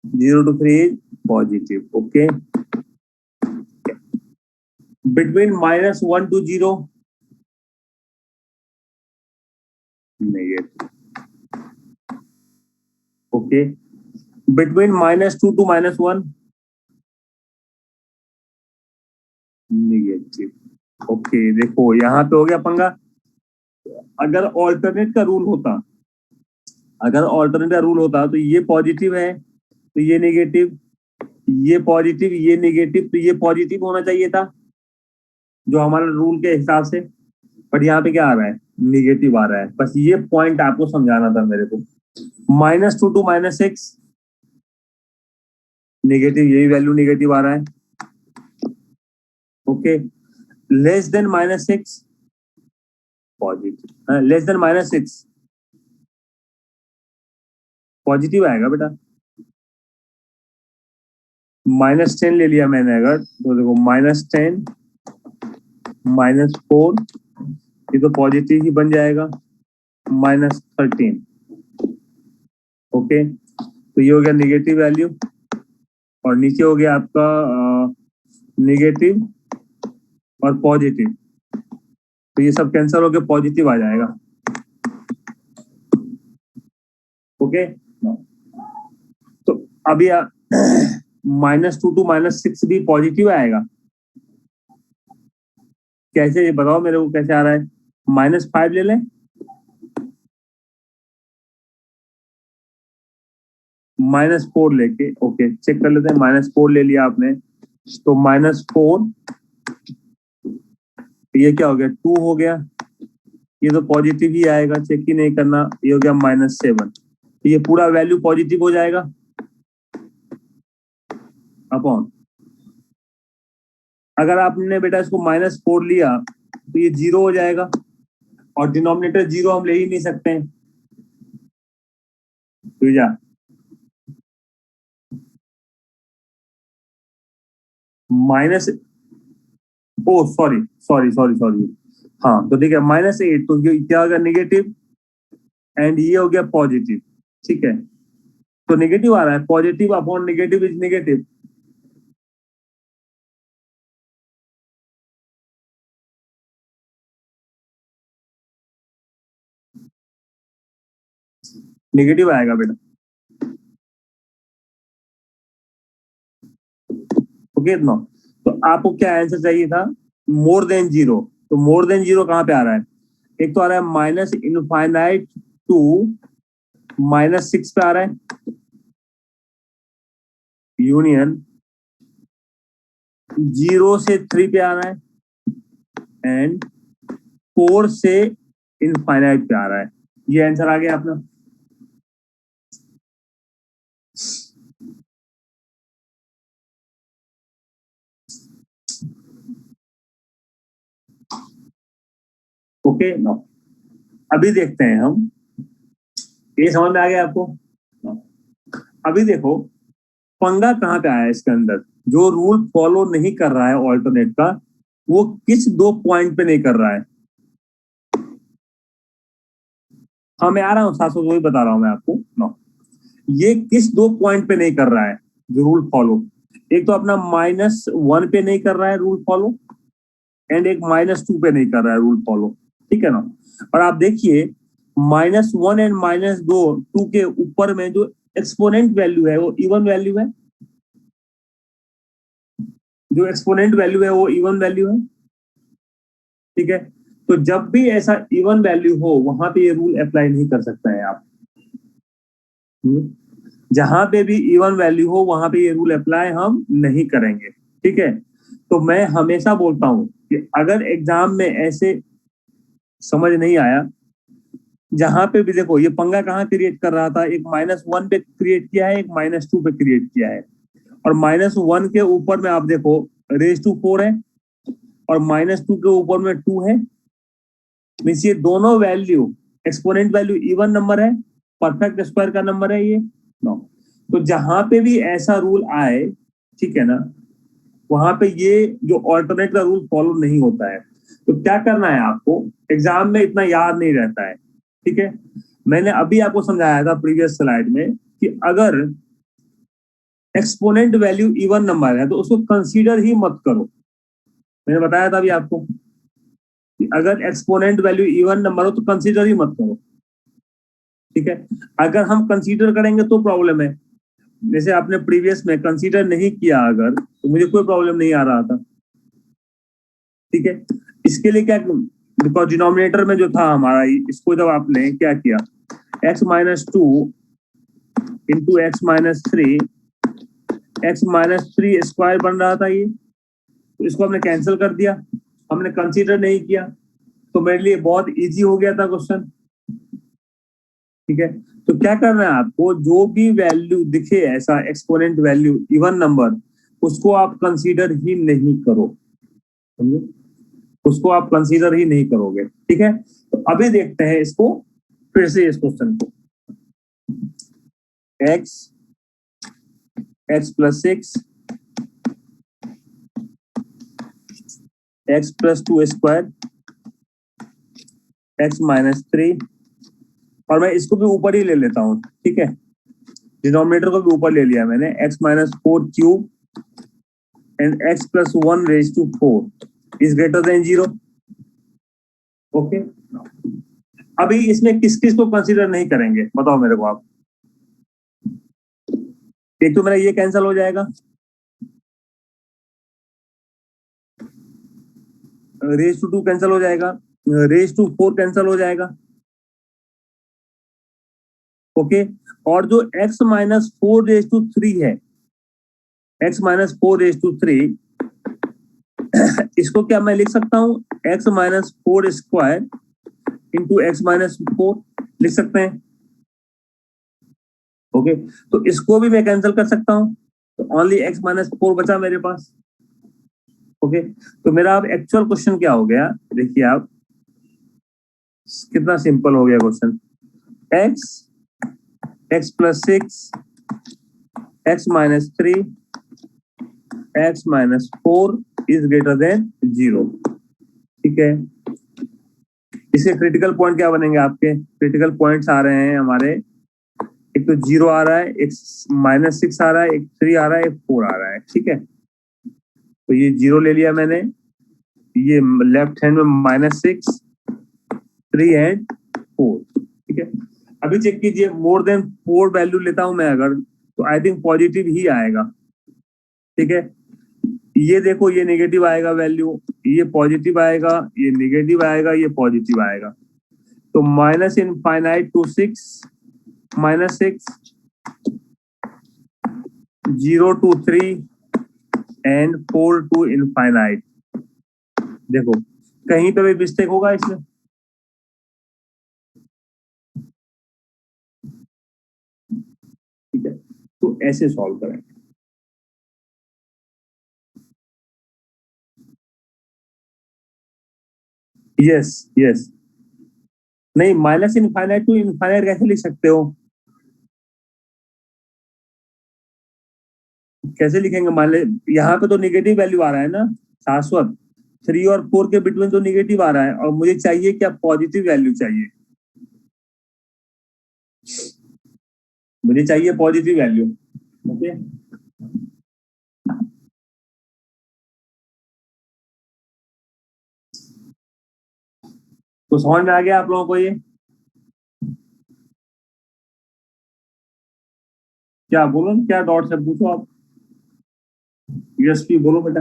0 to 3 is positive, okay. Between -1 to 0 negative, okay. Between -2 to -1 negative, okay. देखो यहाँ पे हो गया पंगा। अगर ऑल्टरनेट का रूल होता, अगर ऑल्टरनेट का रूल होता तो ये पॉजिटिव है तो ये नेगेटिव, ये पॉजिटिव ये नेगेटिव, तो ये पॉजिटिव होना चाहिए था जो हमारे रूल के हिसाब से। बट यहाँ पे क्या आ रहा है? निगेटिव आ रहा है। बस ये पॉइंट आपको समझाना था मेरे को। -2 to -6 नेगेटिव, यही वैल्यू नेगेटिव आ रहा है, okay. Less than -6 positive, less than -6 positive आएगा बेटा। -10 ले लिया मैंने अगर, तो देखो -10 -4 ये तो पॉजिटिव ही बन जाएगा। -13, ओके। तो ये हो गया निगेटिव वैल्यू, और नीचे हो गया आपका निगेटिव और पॉजिटिव, तो ये सब कैंसिल होकर पॉजिटिव आ जाएगा, ओके। तो अभी -2 to -6 भी पॉजिटिव आएगा? कैसे, ये बताओ मेरे को कैसे आ रहा है? -5 ले लें? -4 लेके, ओके चेक कर लेते हैं। -4 ले लिया आपने, तो -4, ये क्या हो गया? 2 हो गया। ये तो पॉजिटिव ही आएगा, चेक ही नहीं करना। ये हो गया -7, तो ये पूरा वैल्यू पॉजिटिव हो जाएगा अपॉन। अगर आपने बेटा इसको -4 लिया तो ये 0 हो जाएगा, और डिनोमिनेटर 0 हम ले ही नहीं सकते हैं, तो या माइनस, ओ सॉरी सॉरी सॉरी सॉरी, हाँ तो ठीक है, -8, तो ये क्या हो गया? नेगेटिव, एंड ये हो गया पॉजिटिव, ठीक है। तो नेगेटिव आ रहा है, positive upon negative is negative. Negative आएगा बेटा, ओके ना। तो आपको क्या आंसर चाहिए था? More than 0। तो मोर देन 0 कहां पे आ रहा है? एक तो आ रहा है -इनफाइनाइट टू -6 पे आ रहा है, यूनियन 0 से 3 पे आ रहा है, एंड 4 से इनफाइनाइट पे आ रहा है। ये आंसर आ गया अपना। ओके नो, अभी देखते हैं हम, ये समझ में आ गया आपको? अभी देखो पंगा कहां पे आया है इसके अंदर। जो रूल फॉलो नहीं कर रहा है ऑल्टरनेट का, वो किस 2 पॉइंट पे नहीं कर रहा है? हाँ मैं आ रहा हूँ, 700 वही बता रहा हूँ मैं आपको। नो, ये किस 2 पॉइंट पे नहीं कर रहा है जो रूल फॉलो? एक तो अपना -1 पे नहीं कर रहा है रूल फॉलो, एंड एक -2 पे नहीं कर रहा है रूल फॉलो, ठीक है ना। और आप देखिए -1 एंड -2 के ऊपर में जो एक्सपोनेंट वैल्यू है वो इवन वैल्यू है। जो एक्सपोनेंट वैल्यू है वो इवन वैल्यू है, ठीक है। तो जब भी ऐसा इवन वैल्यू हो वहां पे ये रूल अप्लाई नहीं कर सकते हैं आप। जहां पे भी इवन वैल्यू हो वहां पे ये रूल अप्लाई हम नहीं करेंगे, ठीक है। तो मैं हमेशा बोलता हूं कि अगर एग्जाम में ऐसे समझ नहीं आया, जहां पे भी देखो, ये पंगा कहाँ क्रिएट कर रहा था, एक -1 पे क्रिएट किया है, एक -2 पे क्रिएट किया है। और -1 के ऊपर में आप देखो raised to 4 है, और -2 के ऊपर में 2 है। मीन्स ये दोनों value, exponent value even number है, परफेक्ट स्क्वायर का नंबर है ये। नो, तो जहां पे भी ऐसा रूल आए, ठीक है ना, वहां पे ये जो ऑल्टरनेट का रूल फॉलो नहीं होता है। तो क्या करना है आपको? एग्जाम में इतना याद नहीं रहता है, ठीक है। मैंने अभी आपको समझाया था प्रीवियस स्लाइड में कि अगर एक्सपोनेंट वैल्यू इवन नंबर है तो उसको कंसीडर ही मत करो। मैंने बताया था अभी आपको कि अगर एक्सपोनेंट वैल्यू इवन नंबर हो तो कंसीडर ही मत करो, ठीक है। अगर हम कंसीडर करेंगे तो प्रॉब्लम है। जैसे आपने प्रीवियस में कंसीडर नहीं किया अगर, तो मुझे कोई प्रॉब्लम नहीं आ रहा था, ठीक है। इसके लिए क्या, बिकॉज डिनोमिनेटर में जो था हमारा, इसको जब आपने क्या किया, x-2 into x-3, x-3 square बन रहा था ये, तो इसको हमने कैंसिल कर दिया, हमने कंसीडर नहीं किया, तो मेरे लिए बहुत इजी हो गया था क्वेश्चन, ठीक है। तो क्या करना है आपको, जो भी वैल्यू दिखे ऐसा एक्सपोनेंट वैल्यू इवन नंबर, उसको आप कंसीडर ही नहीं करो, समझे? उसको आप कंसीडर ही नहीं करोगे, ठीक है। तो अभी देखते हैं इसको फिर से, इस क्वेश्चन को, x+6 x+2 स्क्वायर x-3, और मैं इसको भी ऊपर ही ले लेता हूँ, ठीक है। डिनोमिनेटर को भी ऊपर ले लिया मैंने, x-4 cube and x+1 raise to 4 is greater than 0, okay. अभी इसमें किस किस को कंसीडर नहीं करेंगे बताओ मेरे को आप? एक तो मेरा ये कैंसिल हो जाएगा, रेज टू 2 कैंसिल हो जाएगा, रेज टू 4 कैंसिल हो जाएगा। ओके, और जो x माइनस 4 रेज टू 3 है, x माइनस 4 रेज टू 3, इसको क्या मैं लिख सकता हूं, x minus 4 square into X minus 4 लिख सकते हैं। ओके, तो इसको भी मैं कैंसिल कर सकता हूं, तो ओनली x माइनस 4 बचा मेरे पास। ओके, तो मेरा अब एक्चुअल क्वेश्चन क्या हो गया, देखिए आप, कितना सिंपल हो गया question. x plus 6, x minus 3, x minus 4 is greater than 0। ठीक है, इसके क्रिटिकल पॉइंट क्या बनेंगे आपके, क्रिटिकल पॉइंट्स आ रहे हैं हमारे, एक तो 0 आ रहा है, एक माइनस 6 आ रहा है, एक 3 आ रहा है, एक 4 आ रहा है। ठीक है, तो ये 0 ले लिया मैंने, ये लेफ्ट हैंड में -6, 3 एंड 4। ठीक है, अभी चेक कीजिए, मोर देन 4 वैल्यू लेता हूं मैं अगर, तो आई थिंक पॉजिटिव ही आएगा। ठीक है, ये देखो, ये नेगेटिव आएगा वैल्यू, ये पॉजिटिव आएगा, ये नेगेटिव आएगा, ये पॉजिटिव आएगा। तो minus infinite to 6, -6, 0 to 3 and 4 to infinite. देखो कहीं पे भी मिस्टेक होगा इसमें, ठीक है, तो ऐसे सॉल्व करें। यस यस, नहीं, माइनस इनफाइनाइट टू इनफाइनाइट कैसे लिख सकते हो, कैसे लिखेंगे, मान ले यहाँ पे तो निगेटिव वैल्यू आ रहा है ना, शाश्वत 3 और 4 के बिटवीन तो निगेटिव आ रहा है, और मुझे चाहिए क्या, पॉजिटिव वैल्यू चाहिए, मुझे चाहिए पॉजिटिव वैल्यू। ओके, तो समझ में आ गया आप लोगों को ये, क्या बोलो, क्या डॉट से पूछो आप, यूएसपी बोलो बेटा।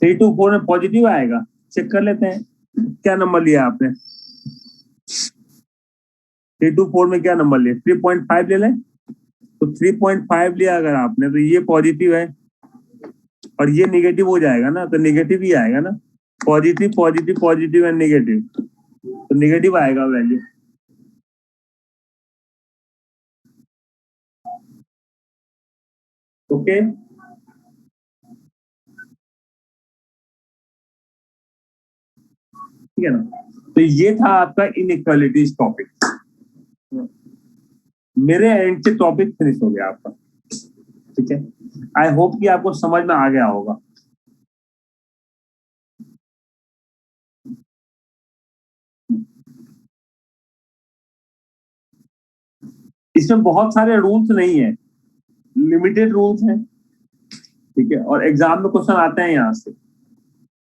3 to 4 में पॉजिटिव आएगा, चेक कर लेते हैं, क्या नंबर लिया आपने, 3 to 4 में क्या नंबर लिया, 3.5 ले लें, तो 3.5 लिया अगर आपने, तो ये पॉजिटिव है और ये निगेटिव हो जाएगा ना, तो निगेटिव ही आएगा ना, positive positive positive and negative, तो निगेटिव आएगा वैल्यू। ओके, ठीक है ना, तो ये था आपका इनइक्वालिटीज टॉपिक, मेरे एंड से टॉपिक फिनिश हो गया आपका। ठीक है, आई होप कि आपको समझ में आ गया होगा। इसमें बहुत सारे रूल्स नहीं है, लिमिटेड रूल्स हैं। ठीक है, और एग्जाम में क्वेश्चन आते हैं यहाँ से।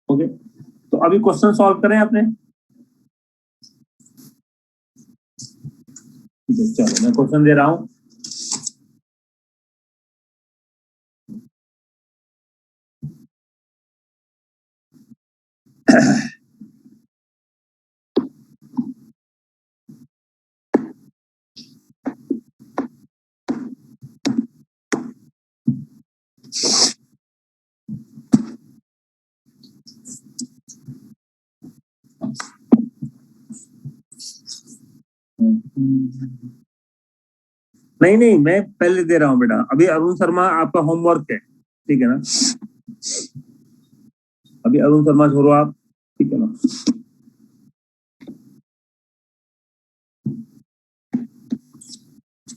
ओके, तो अभी क्वेश्चन सॉल्व करें अपने। ठीक है, चलो मैं क्वेश्चन दे रहा हूं। नहीं नहीं, मैं पहले दे रहा हूँ बेटा, अभी अरुण शर्मा आपका होमवर्क है, ठीक है ना, अभी अरुण शर्मा छोड़ो आप, ठीक है ना।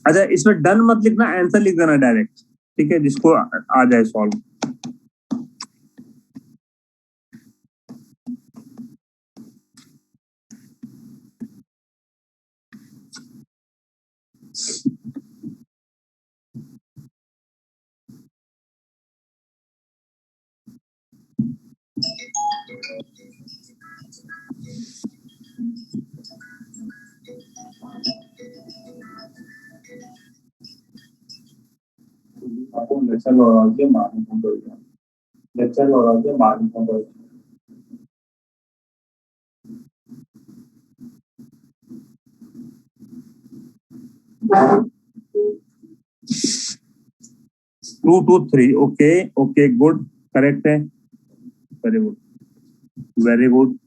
अच्छा, इसमें डन मत लिखना, आंसर लिख देना डायरेक्ट, ठीक है, जिसको आ जाए सॉल्व। लेक्चर लॉराजिया मार्निंग लेक्चर लॉराजिया morning 2 to 3. Okay, good, correct है, very good.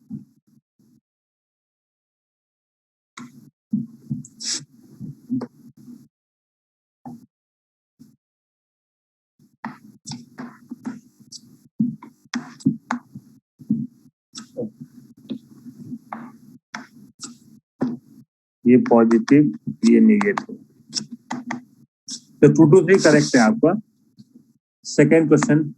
ये पॉजिटिव, ये नेगेटिव, तो 2 to 3 करेक्ट है आपका। Second question,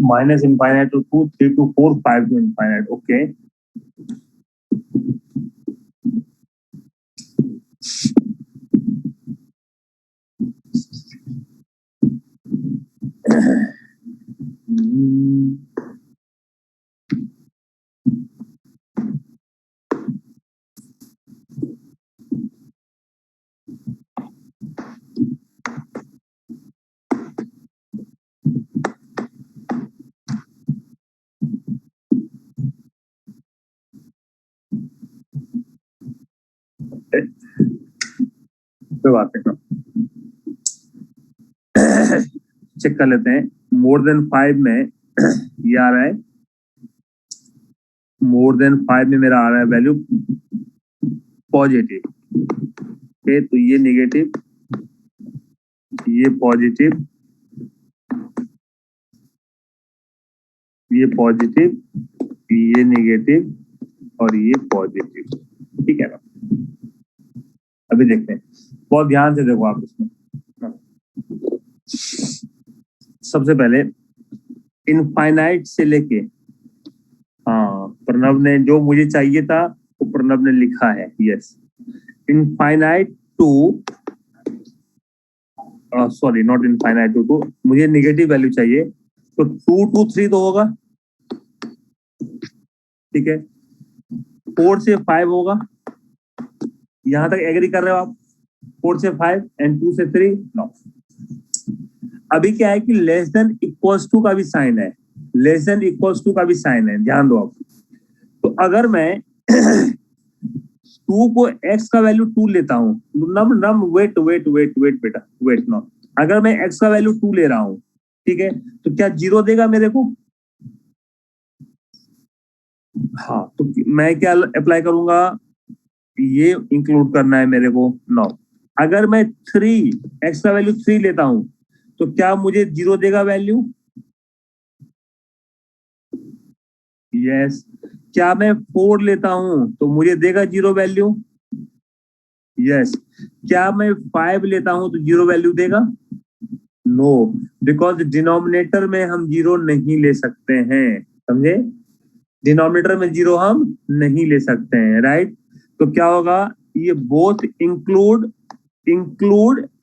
minus infinite to 2, 3 to 4, 5 to infinite. Okay. कोई बात नहीं, चेक कर लेते हैं। मोर देन 5 में ये आ रहा है, मोर देन 5 में मेरा आ रहा है वैल्यू पॉजिटिव। ओके, तो ये नेगेटिव, ये पॉजिटिव, ये पॉजिटिव, ये नेगेटिव और ये पॉजिटिव। ठीक है ना, अभी देखते हैं, बहुत ध्यान से देखो आप इसमें। सबसे पहले इनफाइनाइट से लेके, हाँ प्रणव ने जो मुझे चाहिए था वो प्रणव ने लिखा है, yes, infinite to, sorry not infinite to, मुझे नेगेटिव वैल्यू चाहिए, तो 2 to 3 तो होगा, ठीक है, 4 से 5 होगा, यहां तक एग्री कर रहे हो आप? 4 से 5 एंड 2 से 3 नो। अभी क्या है कि लेस देन इक्वल्स टू का भी साइन है, लेस देन इक्वल्स टू का भी साइन है, ध्यान दो आप। तो अगर मैं 2 को x का वैल्यू 2 लेता हूं, नम वेट बेटा, वेट नो, अगर मैं x का वैल्यू 2 ले रहा हूं, ठीक है, तो क्या 0 देगा मेरे को? हाँ, तो मैं क्या अप्लाई करूंगा, ये इंक्लूड करना है मेरे को, नो। अगर मैं 3 x का वैल्यू 3 लेता हूं, तो क्या मुझे 0 देगा वैल्यू? यस। क्या मैं 4 लेता हूं तो मुझे देगा 0 वैल्यू? यस। क्या मैं 5 लेता हूं तो 0 वैल्यू देगा? नो, बिकॉज डिनोमिनेटर में हम 0 नहीं ले सकते हैं, समझे? डिनोमिनेटर में 0 हम नहीं ले सकते हैं, राइट? तो क्या होगा, ये बोथ इंक्लूड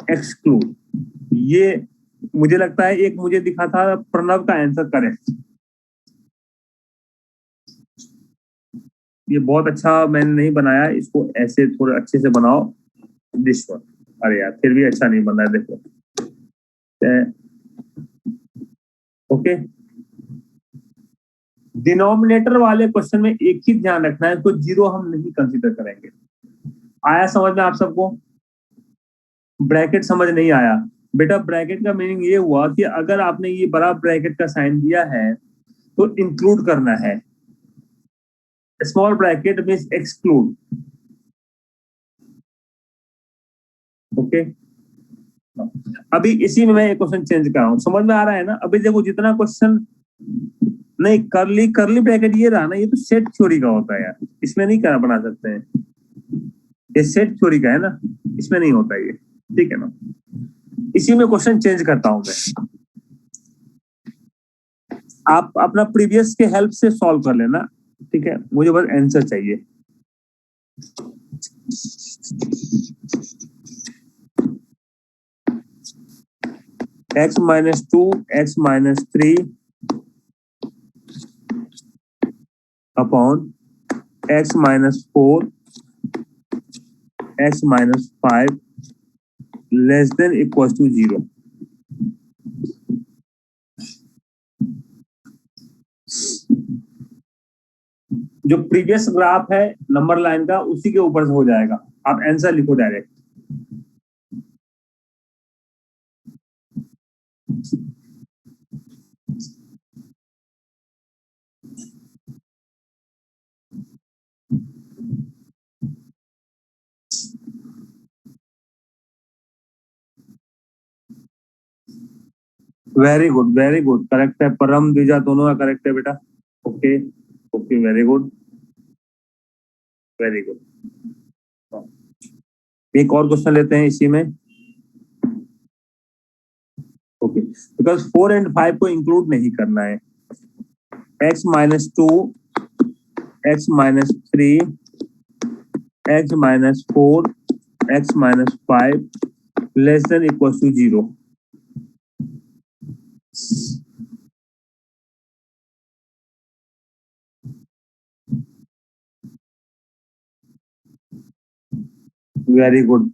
एक्सक्लूड, ये मुझे लगता है एक मुझे दिखा था प्रणव का आंसर करेक्ट, ये बहुत अच्छा मैंने नहीं बनाया, इसको ऐसे थोड़ा अच्छे से बनाओ। दिस वन, अरे यार फिर भी अच्छा नहीं बन रहा है, देखो। ओके, डिनोमिनेटर वाले क्वेश्चन में एक ही ध्यान रखना है, तो जीरो हम नहीं कंसीडर करेंगे। आया समझ में आप सबको? ब्रैकेट समझ नहीं आया बेटा? ब्रैकेट का मीनिंग ये हुआ कि अगर आपने ये बड़ा ब्रैकेट का साइन दिया है तो इंक्लूड करना है, small bracket means exclude. Okay, अभी इसी में मैं एक क्वेश्चन चेंज कर रहा हूं, समझ में आ रहा है ना? अभी देखो जितना क्वेश्चन नहीं, करली करली ब्रैकेट ये रहा ना, ये तो सेट थ्योरी का होता है यार, इसमें नहीं कर बना सकते हैं, ये सेट थ्योरी का है ना, इसमें नहीं होता ये, ठीक है ना? इसी में क्वेश्चन चेंज करता हूं मैं, आप अपना प्रीवियस के हेल्प से सॉल्व कर लेना, ठीक है? मुझे बस आंसर चाहिए। x minus 2, x minus 3 upon x minus 4, x minus 5 less than equals to 0। जो प्रीवियस ग्राफ है नंबर लाइन का, उसी के ऊपर से हो जाएगा। आप आंसर लिखो direct. Very good, very good, correct है। परम द्विजा दोनों का करेक्ट है बेटा। Okay okay, very good, very good. एक और क्वेश्चन लेते हैं इसी में। ओके, बिकॉज 4 एंड 5 को इंक्लूड नहीं करना है। x minus 2, x minus 3, x minus 4, x minus 5 less than equals to 0। Very good,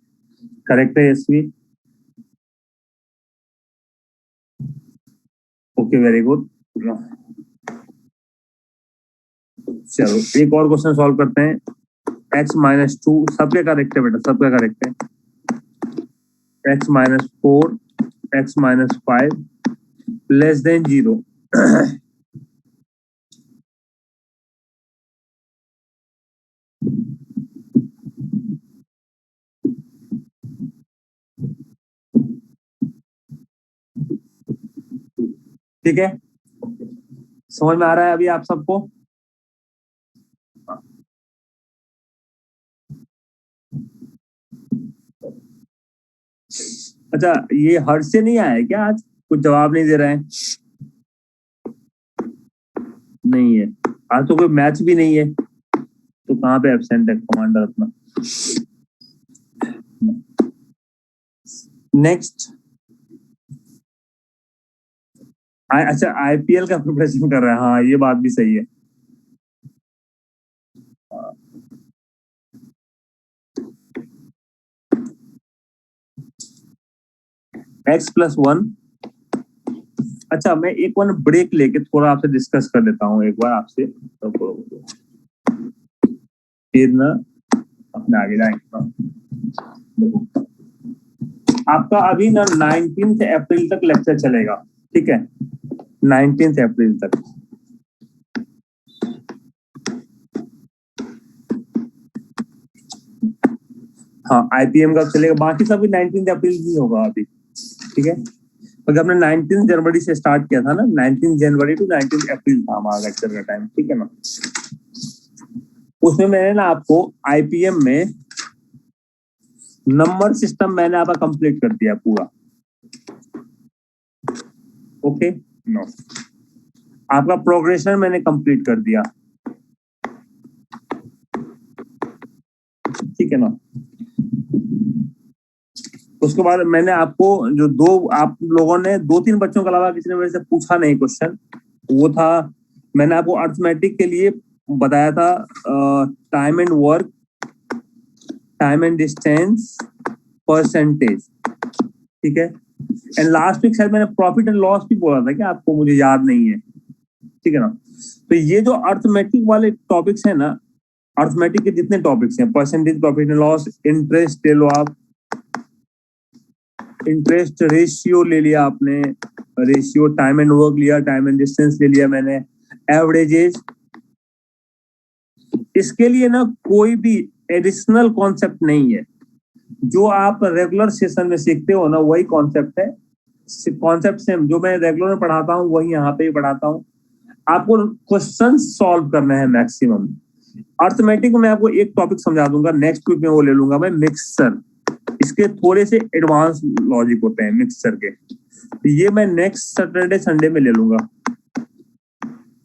correct है यशवी। Okay, very good. चलो एक और क्वेश्चन सॉल्व करते हैं। x minus 2 सबके करेक्ट है बेटा, सबका करेक्ट है। x minus 4, x minus 5 less than 0। ठीक है, समझ में आ रहा है अभी आप सबको? अच्छा, ये हर्ष से नहीं आया है क्या? आज कुछ जवाब नहीं दे रहे हैं? नहीं है, आज तो कोई मैच भी नहीं है, तो कहाँ पे एब्सेंट है कमांडर अपना? नेक्स्ट, अच्छा आईपीएल का प्रिपरेशन कर रहा है, हाँ ये बात भी सही है। x+1। अच्छा, मैं एक बार ब्रेक लेके थोड़ा आपसे डिस्कस कर लेता हूँ एक बार आपसे, फिर ना अपने आगे जाएंगे। देखो, आपका अभी ना 19 अप्रैल तक लेक्चर चलेगा, ठीक है? 19 अप्रैल तक। हाँ, आईपीएम का चलेगा, बाकी सब भी 19 अप्रैल ही होगा अभी, ठीक है? अगर हमने 19 जनवरी से स्टार्ट किया था ना, 19 जनवरी टू 19 अप्रैल था हमारा लेक्चर का टाइम, ठीक है ना? उसमें मैंने ना आपको आईपीएम में नंबर सिस्टम मैंने आपका कंप्लीट कर दिया पूरा। ओके, नो, आपका प्रोग्रेशन मैंने कंप्लीट कर दिया, ठीक है ना? उसके बाद मैंने आपको जो आप लोगों ने 2-3 बच्चों के अलावा किसी ने मेरे से पूछा नहीं क्वेश्चन, वो था मैंने आपको अर्थमेटिक के लिए बताया था time and work, time and distance, percentage, ठीक है। एंड लास्ट वीक शायद मैंने प्रॉफिट एंड लॉस भी बोला था कि आपको, मुझे याद नहीं है, ठीक है ना। तो ये जो अर्थमेटिक वाले टॉपिक्स है ना, अर्थमेटिक के जितने टॉपिक्स हैं, percentage, profit and loss, interest ले लो आप, इंटरेस्ट रेशियो ले लिया आपने, रेशियो, टाइम एंड वर्क लिया, टाइम एंड डिस्टेंस ले लिया मैंने, एवरेजेस, इसके लिए ना कोई भी एडिशनल कॉन्सेप्ट नहीं है। जो आप रेगुलर सेशन में सीखते हो ना, वही कॉन्सेप्ट है, कॉन्सेप्ट सेम जो मैं रेगुलर में पढ़ाता हूँ वही यहाँ पे भी पढ़ाता हूँ। आपको क्वेश्चन सॉल्व करना है मैक्सिमम। अर्थमेटिक में आपको एक टॉपिक समझा दूंगा, नेक्स्ट वीक में वो ले लूंगा मैं, मिक्सचर। इसके थोड़े से एडवांस लॉजिक होते हैं मिक्सचर के, तो ये मैं नेक्स्ट सैटरडे संडे में ले लूंगा,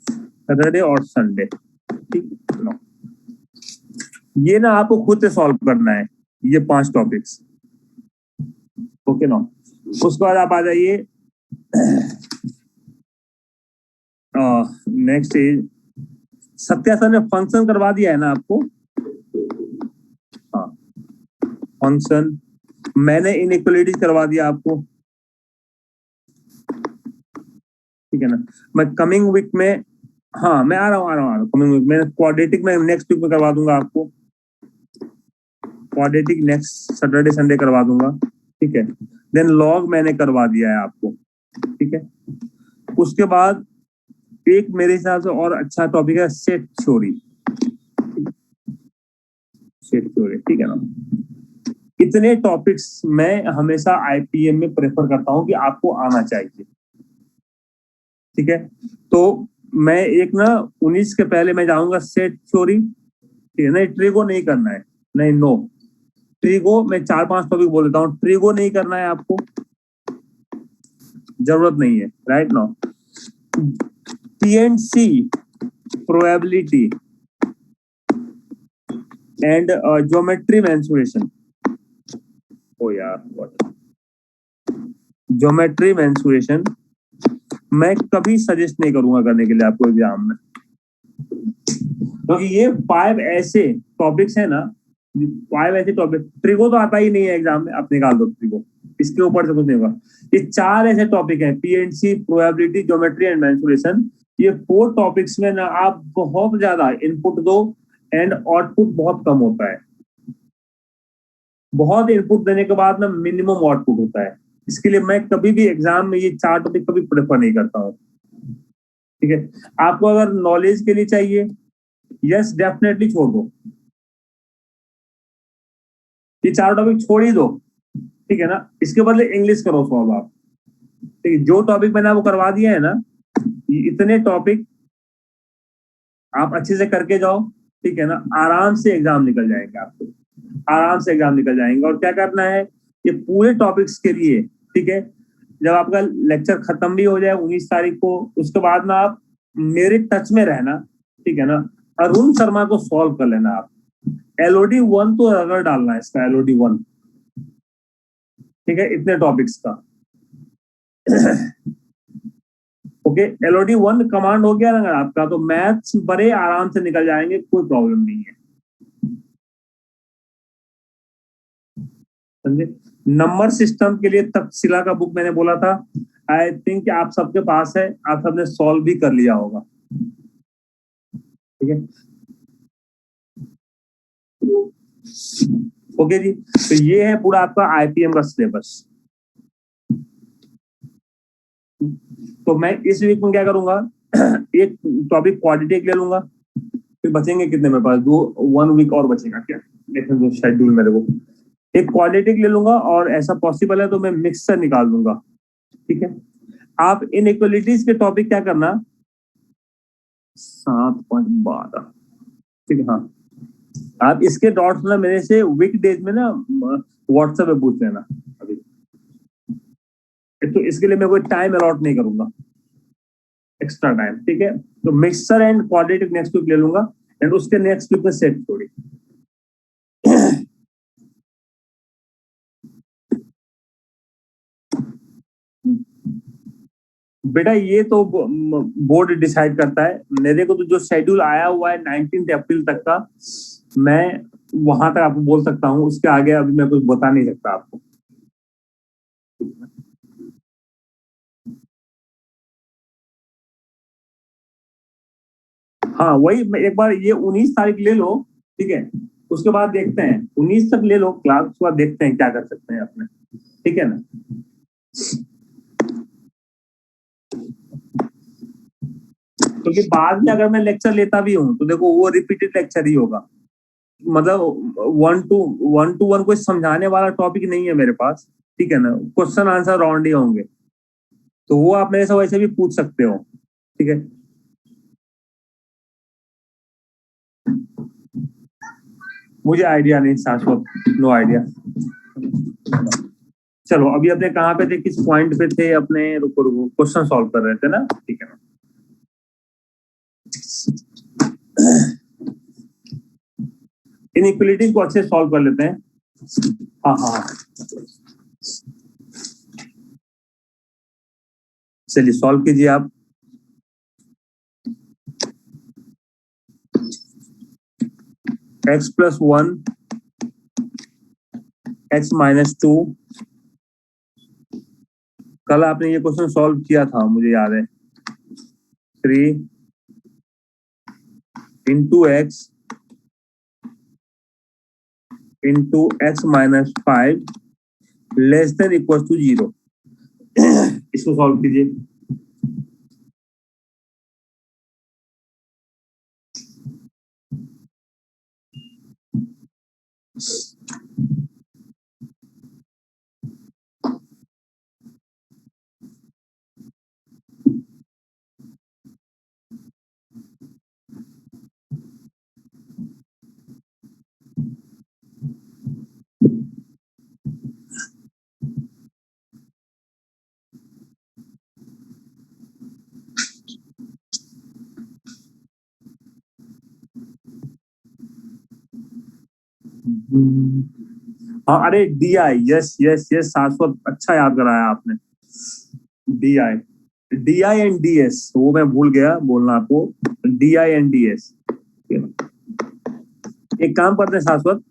सैटरडे और संडे, ठीक है। ये ना आपको खुद से सॉल्व करना है, ये 5 टॉपिक्स, ओके ना। उसके बाद आप आ जाइए नेक्स्ट इज सत्या सर ने फंक्शन करवा दिया है ना आपको, हाँ फंक्शन, मैंने इनइक्वालिटीज करवा दिया आपको, ठीक है ना। मैं कमिंग वीक में, हाँ मैं आ रहा हूँ कमिंग वीक में, क्वाड्रेटिक में नेक्स्ट वीक में करवा दूंगा आपको, क्वाड्रेटिक नेक्स्ट सैटरडे संडे करवा दूंगा, ठीक है। देन लॉग मैंने करवा दिया है आपको, ठीक है। उसके बाद एक मेरे हिसाब से और अच्छा टॉपिक है सेट थ्योरी, सेट थ्योरी, ठीक है ना। इतने टॉपिक्स मैं हमेशा आईपीएम में प्रेफर करता हूं कि आपको आना चाहिए, ठीक है। तो मैं एक ना 19 के पहले मैं जाऊंगा सेट थ्योरी, ठीक है। नहीं ट्रिगो नहीं करना है, नहीं नो ट्रिगो, मैं 4-5 टॉपिक बोल देता हूँ, ट्रिगो नहीं करना है आपको, जरूरत नहीं है, right now. TNC, probability and geometry mensuration, ओ यार ज्योमेट्री मेंसुरेशन मैं कभी सजेस्ट नहीं करूंगा करने के लिए आपको एग्जाम में, क्योंकि ये 5 ऐसे टॉपिक्स है ना, 5 ऐसे टॉपिक, ट्रिगो तो आता ही नहीं है एग्जाम में, आप निकाल दो ट्रिगो, इसके ऊपर से कुछ नहीं होगा। ये 4 ऐसे टॉपिक हैं, PNC, probability, geometry and mensuration, ये 4 टॉपिक्स में ना आप बहुत ज्यादा इनपुट दो एंड आउटपुट बहुत कम होता है। बहुत इनपुट देने के बाद ना मिनिमम आउटपुट होता है, इसके लिए मैं कभी भी एग्जाम में ये 4 टॉपिक कभी प्रेफर नहीं करता हूँ, ठीक है। आपको अगर नॉलेज के लिए चाहिए, यस डेफिनेटली छोड़ दो, ये 4 टॉपिक छोड़ ही दो, ठीक है ना। इसके बदले इंग्लिश करो सॉल्व आप, ठीक है। जो टॉपिक मैंने आपको करवा दिया है ना, ये इतने टॉपिक आप अच्छे से करके जाओ, ठीक है ना, आराम से एग्जाम निकल जाएंगे आपको, आराम से एग्जाम निकल जाएंगे। और क्या करना है, ये पूरे टॉपिक्स के लिए, ठीक है, जब आपका लेक्चर खत्म भी हो जाए 19 तारीख को, उसके बाद ना आप मेरे टच में रहना, ठीक है ना। अरुण शर्मा को सॉल्व कर लेना आप, एलओडी 1 तो रगड़ डालना है इसका, एलओडी 1, ठीक है, इतने टॉपिक्स का ओके। एलओडी 1 कमांड हो गया ना अगर आपका, तो मैथ्स बड़े आराम से निकल जाएंगे, कोई प्रॉब्लम नहीं है, समझे। नंबर सिस्टम के लिए तक्षशिला का बुक मैंने बोला था, आई थिंक आप सबके पास है, आप सबने सॉल्व भी कर लिया होगा, ठीक है। ओके जी, तो ये है पूरा आपका आईपीएम का सिलेबस। तो मैं इस वीक में क्या करूंगा एक टॉपिक क्वाड्रेटिक ले लूंगा, फिर बचेंगे कितने मेरे पास, 1 वीक और बचेगा क्या, देखने दो शेड्यूल मेरे को। एक क्वाड्रेटिक ले लूंगा और ऐसा पॉसिबल है तो मैं मिक्सर निकाल दूंगा, ठीक है। आप इनइक्वालिटीज के टॉपिक क्या करना, 7.12, ठीक है, हाँ। आप इसके डॉट्स ना मेरे से वीक डेज में ना व्हाट्सएप पे पूछ लेना अभी, तो इसके लिए मैं कोई टाइम अलॉट नहीं करूंगा, एक्स्ट्रा टाइम, ठीक है। तो mixer and quadratic next week ले लूंगा, एंड उसके नेक्स्ट वीक में सेट थोड़ी बेटा ये तो बोर्ड डिसाइड करता है। मेरे को तो जो शेड्यूल आया हुआ है 19 अप्रैल तक का, मैं वहां तक आपको बोल सकता हूँ, उसके आगे अभी मैं कुछ बता नहीं सकता आपको। हाँ वही, एक बार ये 19 तारीख ले लो, ठीक है, उसके बाद देखते हैं, 19 तक ले लो क्लास, उसके बाद देखते हैं क्या कर सकते हैं अपने, ठीक है ना। क्योंकि बाद में अगर मैं लेक्चर लेता भी हूँ तो देखो वो रिपीटेड लेक्चर ही होगा, मतलब वन टू वन कोई समझाने वाला टॉपिक नहीं है मेरे पास, ठीक है ना, क्वेश्चन आंसर राउंड ही होंगे, तो वो आप मेरे से वैसे भी पूछ सकते हो, ठीक है। मुझे आइडिया नहीं शाश्वत, नो आइडिया। चलो अभी अपने कहाँ पे थे, किस पॉइंट पे थे अपने, रुको रुको, क्वेश्चन सॉल्व कर रहे थे ना, ठीक है ना। इनइक्वलिटीज को अच्छे सॉल्व कर लेते हैं। हाँ हाँ, चलिए सॉल्व कीजिए आप। x+1 x-2, कल आपने ये क्वेश्चन सॉल्व किया था मुझे याद है। 3 × x (x-5) less than equal to 0। इसको सॉल्व कीजिए। हाँ अरे D I, yes yes yes, Shashwat अच्छा याद कराया आपने। D I, D I and D S, वो मैं भूल गया बोलना आपको, D I and D S. एक काम करते हैं Shashwat,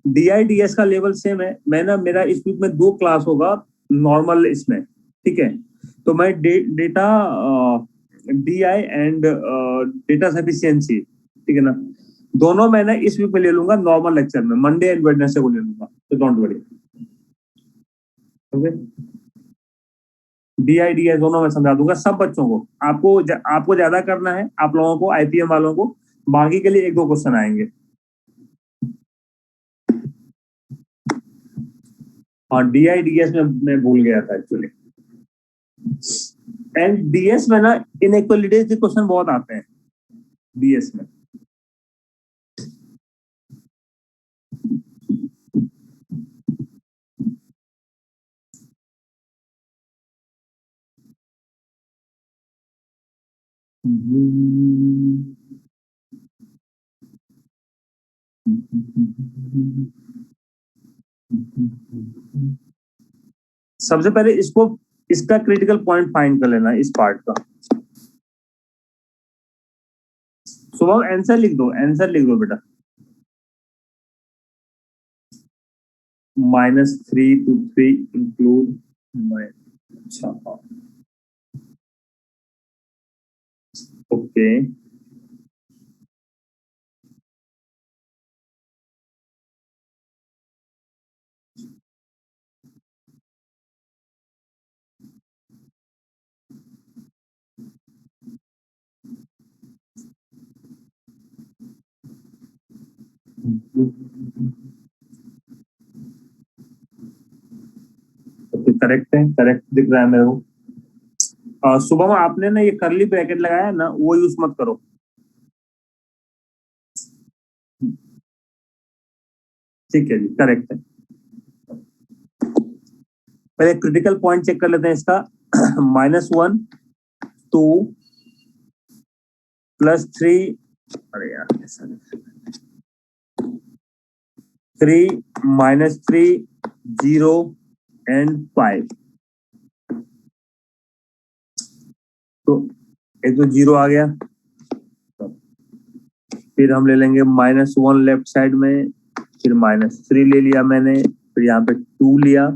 D I D S का लेवल सेम है, मैं ना, मेरा इस वीक में 2 क्लास होगा नॉर्मल इसमें, ठीक है। तो मैं data D I and data sufficiency, ठीक है ना, दोनों मैंने इस वीक में ले लूंगा नॉर्मल लेक्चर में, मंडे एंड वेडनेसडे को ले लूंगा, तो don't worry, okay. D I D S दोनों मैं समझा दूंगा सब बच्चों को। आपको ज्यादा करना है, आप लोगों को, आईपीएम वालों को, बाकी के लिए 1-2 क्वेश्चन आएंगे। हाँ डी आई डी एस में मैं भूल गया था एक्चुअली। एंड डीएस में ना इनइक्वलिटीज के क्वेश्चन बहुत आते हैं डीएस में। सबसे पहले इसको, इसका क्रिटिकल पॉइंट फाइंड कर लेना इस पार्ट का। सुबह आंसर लिख दो, आंसर लिख दो बेटा। -3 to 3 इंक्लूड, अच्छा ओके। करेक्ट है, करेक्ट दिख रहा है मेरे को। सुबह में आपने ना ये करली ब्रैकेट लगाया है ना, वो यूज मत करो। ठीक है जी, करेक्ट है। पहले क्रिटिकल पॉइंट चेक कर लेते हैं इसका। -1 2 +3, अरे यार 3 -3 0 and 5। तो एक तो 0 आ गया, फिर हम ले लेंगे -1 लेफ्ट साइड में, फिर -3 ले लिया मैंने, फिर यहाँ पे 2 लिया,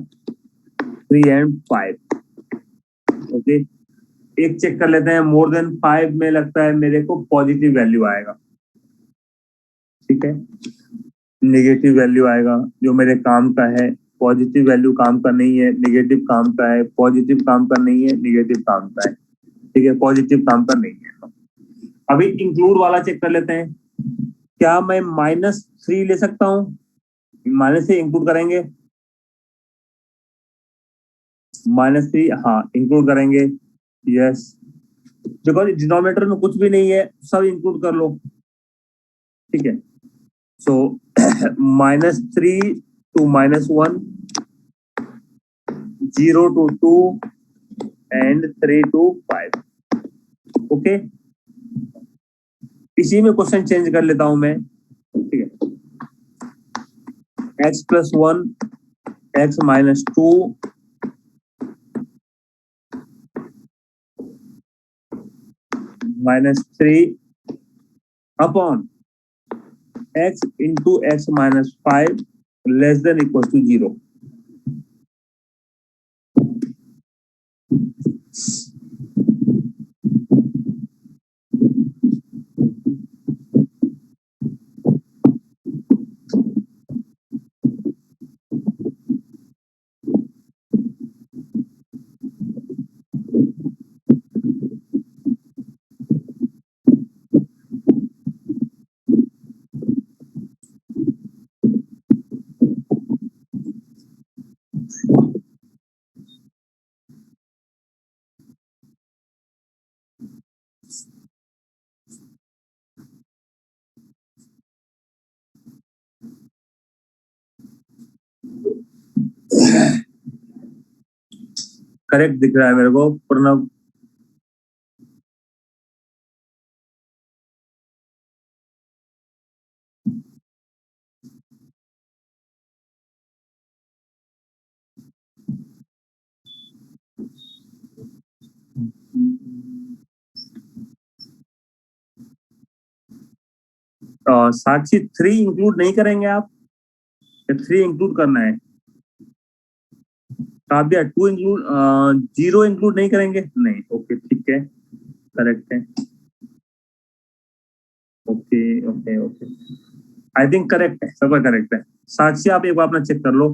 3 एंड 5। ओके, एक चेक कर लेते हैं, मोर देन 5 में लगता है मेरे को पॉजिटिव वैल्यू आएगा, ठीक है, नेगेटिव वैल्यू आएगा जो मेरे काम का है, पॉजिटिव वैल्यू काम का नहीं है, नेगेटिव काम का है, पॉजिटिव काम का नहीं है, नेगेटिव काम का है, ठीक है, पॉजिटिव काम का नहीं है। अभी इंक्लूड वाला चेक कर लेते हैं, क्या मैं -3 ले सकता हूँ? माइनस से इंक्लूड करेंगे, -3, हाँ इंक्लूड करेंगे, यस, बिकॉज डिनोमिनेटर में कुछ भी नहीं है, सब इंक्लूड कर लो, ठीक है। सो -3 to -1, 0 to 2 and 3 to 5। Okay, इसी में क्वेश्चन चेंज कर लेता हूं मैं, ठीक है, x+1, x-2 -3 upon x into x-5 less than equals to 0। Correct दिख रहा है मेरे को प्रणव? साक्षी 3 इंक्लूड नहीं करेंगे आप? 3 इंक्लूड करना है। काव्या 2 इंक्लूड, 0 इंक्लूड नहीं करेंगे? नहीं, ओके ठीक है, करेक्ट है, okay okay okay, I think correct है, सब करेक्ट है। साक्षी आप एक बार अपना चेक कर लो,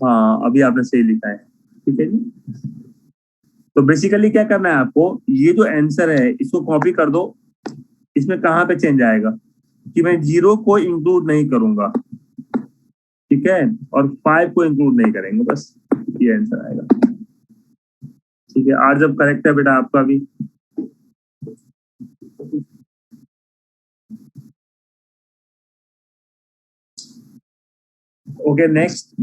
हाँ अभी आपने सही लिखा है, ठीक है जी। तो बेसिकली क्या करना है आपको, ये जो आंसर है इसको कॉपी कर दो, इसमें कहाँ पे चेंज आएगा कि मैं 0 को इंक्लूड नहीं करूंगा, ठीक है, और 5 को इंक्लूड नहीं करेंगे, बस ये आंसर आएगा, ठीक है। आज जब करेक्ट है बेटा आपका भी। Okay next.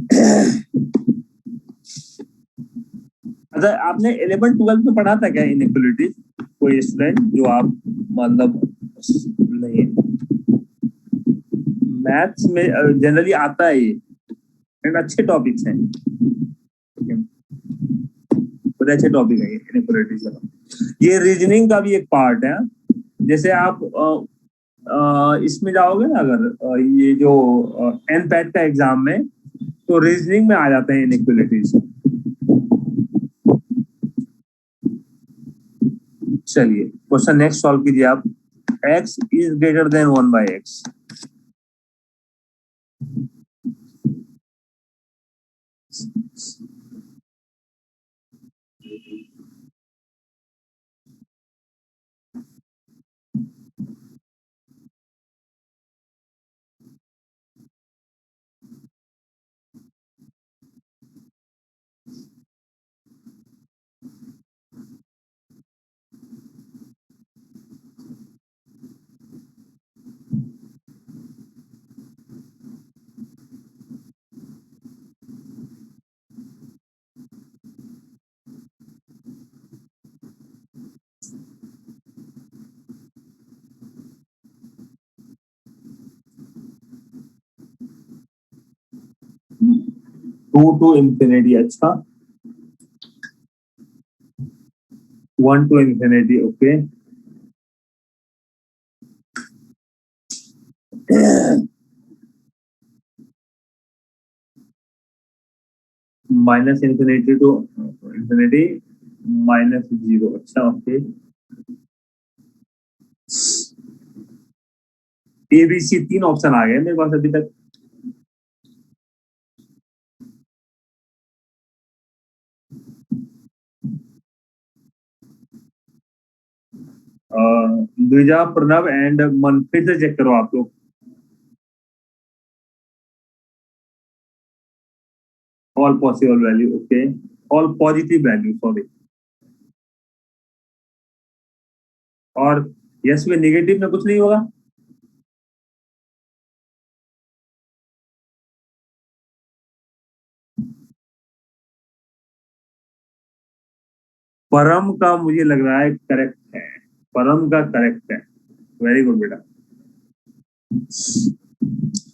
अच्छा, आपने 11-12 में पढ़ा था क्या इनइक्वालिटीज, कोई स्टूडेंट जो आप मतलब नहीं? मैथ्स में जनरली आता है ये, एंड अच्छे टॉपिक्स हैं, बड़े अच्छे टॉपिक है ये इनइक्वालिटीज का। ये रीजनिंग का भी एक पार्ट है, जैसे आप इसमें जाओगे ना अगर ये जो एनपैट का एग्जाम में, तो रीजनिंग में आ जाते हैं इनइक्वालिटीज। चलिए क्वेश्चन नेक्स्ट सॉल्व कीजिए आप। x is greater than 1/x। To to infinity, अच्छा 1 to infinity, okay. Minus infinity to infinity minus zero, अच्छा okay. A B C 3 option आ गए मेरे पास अभी तक। द्विजा, प्रणव एंड मन, फिर से चेक करो आप लोग। All possible value, okay. All positive value, sorry. और यस में नेगेटिव में कुछ नहीं होगा। परम का मुझे लग रहा है करेक्ट है, परम का करेक्ट है। वेरी गुड बेटा।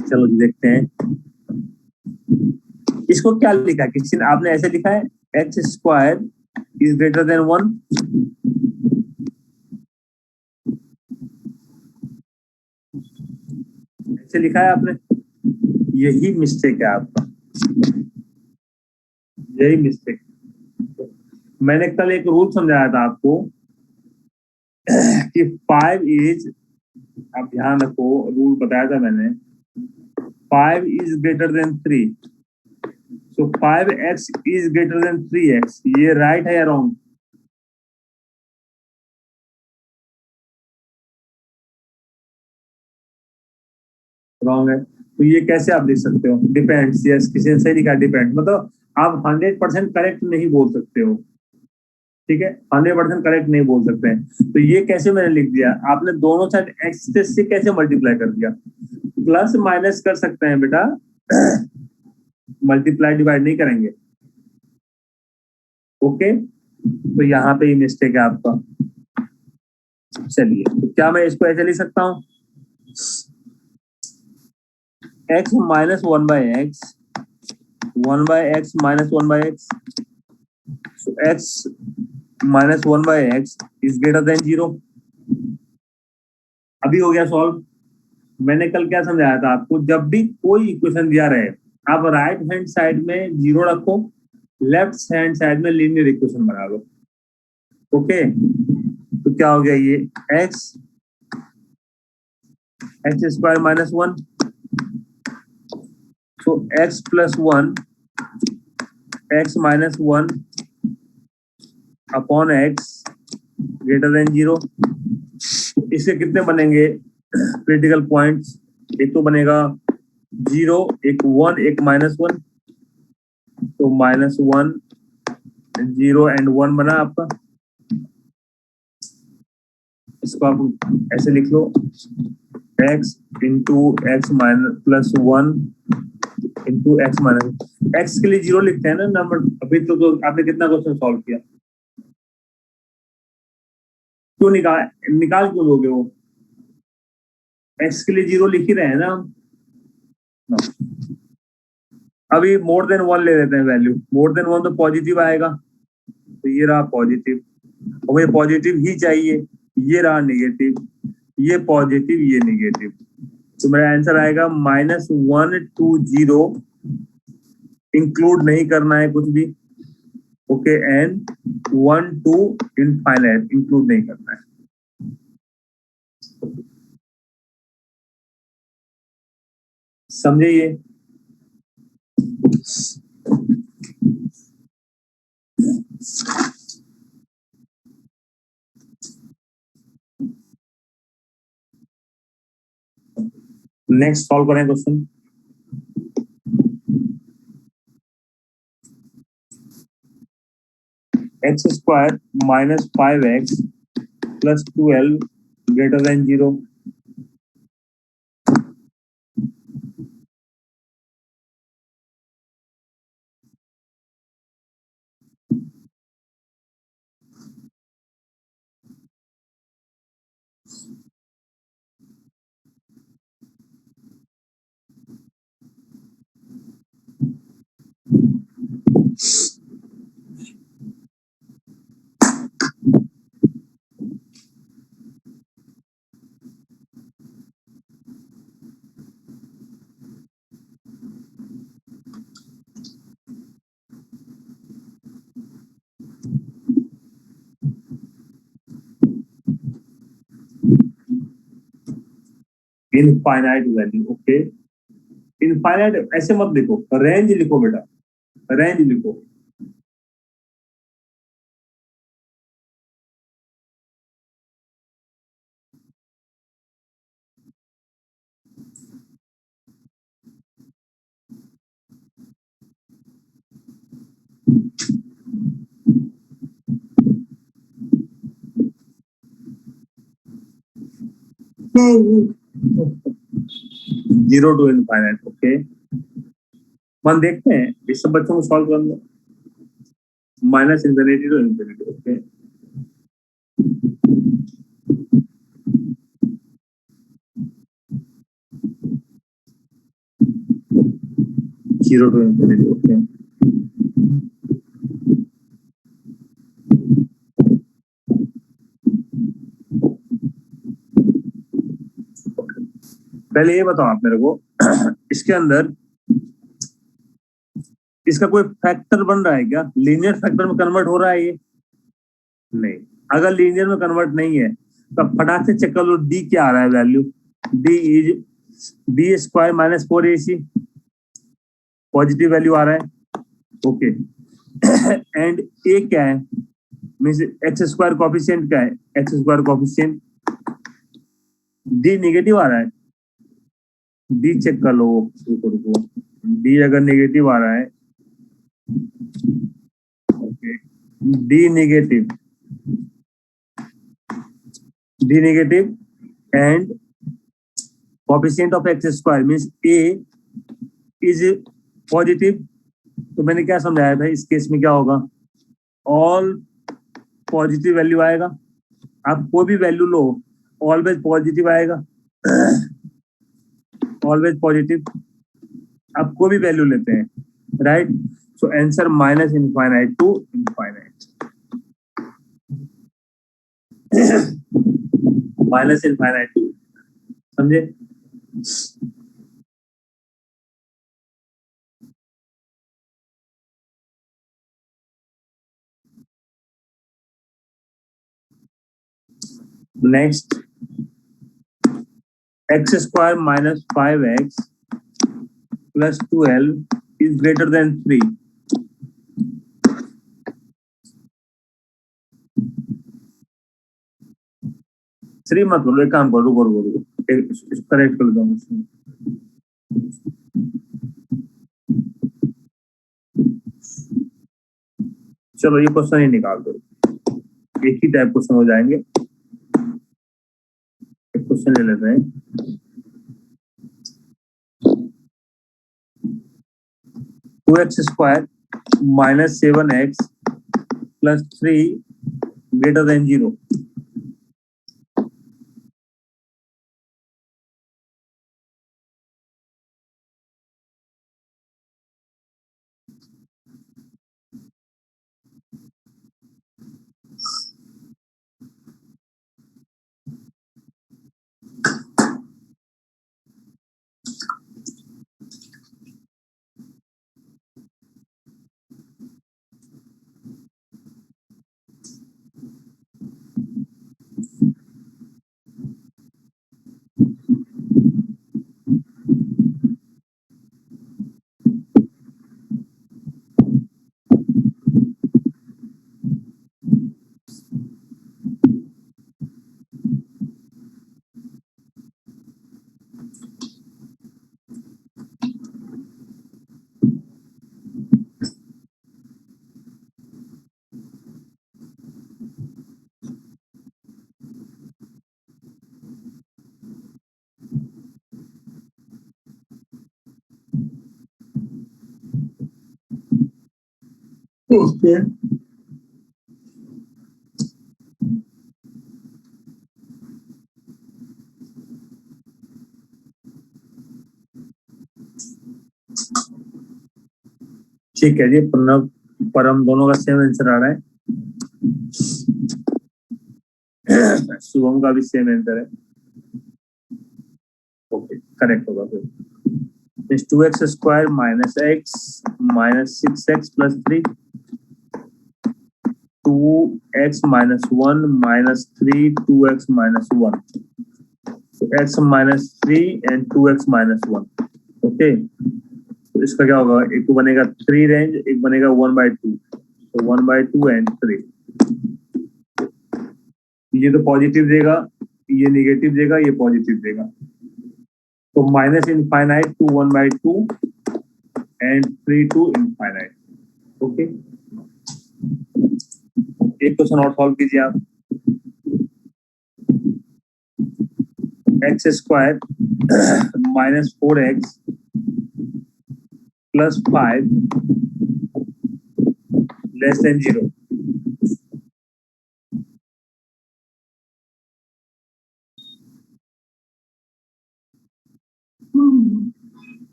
चलो जी देखते हैं इसको क्या लिखा है। किसी ने, आपने ऐसे लिखा है x square is greater then 1। ऐसे लिखा है आपने, यही मिस्टेक है आपका, यही मिस्टेक। मैंने कल एक रूल समझाया था आपको कि 5 इज, आप ध्यान रखो, रूल बताया था मैंने, 5 is greater than 3। So 5x is greater then 3x, ये राइट है या रॉन्ग? रॉन्ग है। तो ये कैसे आप लिख सकते हो? डिपेंड्स, यस, किसी ने सही लिखा डिपेंड, मतलब आप 100% करेक्ट नहीं बोल सकते हो, ठीक है, 100% करेक्ट नहीं बोल सकते हैं। तो ये कैसे मैंने लिख दिया, आपने दोनों साइड एक्स से कैसे मल्टीप्लाई कर दिया? प्लस माइनस कर सकते हैं बेटा, मल्टीप्लाई डिवाइड नहीं करेंगे, ओके। तो यहाँ पे ही मिस्टेक है आपका। चलिए, तो क्या मैं इसको ऐसे लिख सकता हूँ, x minus 1/x, 1/x minus 1/x, so x minus 1/x is greater than 0। अभी हो गया सॉल्व। मैंने कल क्या समझाया था आपको, जब भी कोई इक्वेशन दिया रहे, आप राइट हैंड साइड में जीरो रखो, लेफ्ट हैंड साइड में लीनियर इक्वेशन बना लो, ओके। तो क्या हो गया ये, x, x square minus 1, so x plus 1, x minus 1 upon x greater than 0। इसके कितने बनेंगे क्रिटिकल पॉइंट्स? एक तो बनेगा 0, एक 1, एक -1, तो -1, 0 एंड 1 बना आपका। इसको आप ऐसे लिख लो, x into X minus plus 1 into X minus, x के लिए 0 लिखते हैं ना नंबर। अभी तो आपने कितना क्वेश्चन सॉल्व किया? क्यों निकाल क्यों लोगे वो? एक्स के लिए 0 लिख ही रहे हैं ना हम। अभी मोर देन 1 ले लेते हैं वैल्यू, मोर देन 1 तो पॉजिटिव आएगा, तो ये रहा पॉजिटिव, और मुझे पॉजिटिव ही चाहिए, ये रहा नेगेटिव, ये पॉजिटिव ये नेगेटिव, तो मेरा आंसर आएगा -1 to 0, इंक्लूड नहीं करना है कुछ भी, okay, and 1 to infinite, include नहीं करना है। समझे ये? नेक्स्ट सॉल्व करें question. X square minus 5x plus 12 greater than 0। Infinite value. Okay, infinite ऐसे मत लिखो, रेंज लिखो बेटा, रेंज लिखो। Zero to infinite. ओके, मन देखते हैं इस सब बच्चों को सॉल्व करना। Minus infinity to infinity. Okay, zero to infinity. Okay, पहले ये बताओ आप मेरे को इसके अंदर इसका कोई फैक्टर बन रहा है क्या? लीनियर फैक्टर में कन्वर्ट हो रहा है ये? नहीं। अगर लीनियर में कन्वर्ट नहीं है तो फटाक से चेक कर लो डी क्या आ रहा है value. D is B square minus 4ac, positive value आ रहा है। ओके, एंड ए क्या है? मीन्स एक्स स्क्वायर कॉफिशिएंट क्या है? X square coefficient. D negative आ रहा है, डी चेक कर लो। रुको, डी अगर नेगेटिव आ रहा है, okay, D negative, D negative and coefficient of x square means A is positive. तो मैंने क्या समझाया था, इस केस में क्या होगा? ऑल पॉजिटिव वैल्यू आएगा। आप कोई भी वैल्यू लो, ऑलवेज पॉजिटिव आएगा, ऑलवेज पॉजिटिव। आप कोई भी वैल्यू लेते हैं, right? So answer minus infinite to infinite, minus infinite to, समझे? Next, x square minus 5x plus 12 is greater than 3। Three मत बोलो, एक काम करो, रुको करेक्ट कर दो मुझसे। चलो ये क्वेश्चन ही निकाल दो, एक ही टाइप क्वेश्चन हो जाएंगे। एक क्वेश्चन ले लेते हैं। Two x square minus 7x plus 3 greater than 0। Okay, ठीक है जी, प्रणव परम दोनों का सेम आंसर आ रहा है। शुभम का भी सेम आंसर है। ओके, करेक्ट होगा फिर। इस 2x square minus X minus 6x plus 3, 2x minus 1 minus 3 2x minus 1। X minus three and two X minus one. Okay, तो इसका क्या होगा, एक तो बनेगा थ्री रेंज, एक बनेगा वन बाई टू, तो one by two and three. ये तो पॉजिटिव देगा, ये निगेटिव देगा, ये पॉजिटिव देगा। तो minus infinite to one by two and three to infinite. Okay, एक क्वेश्चन और सॉल्व कीजिए आप। X square minus four X plus five less than zero.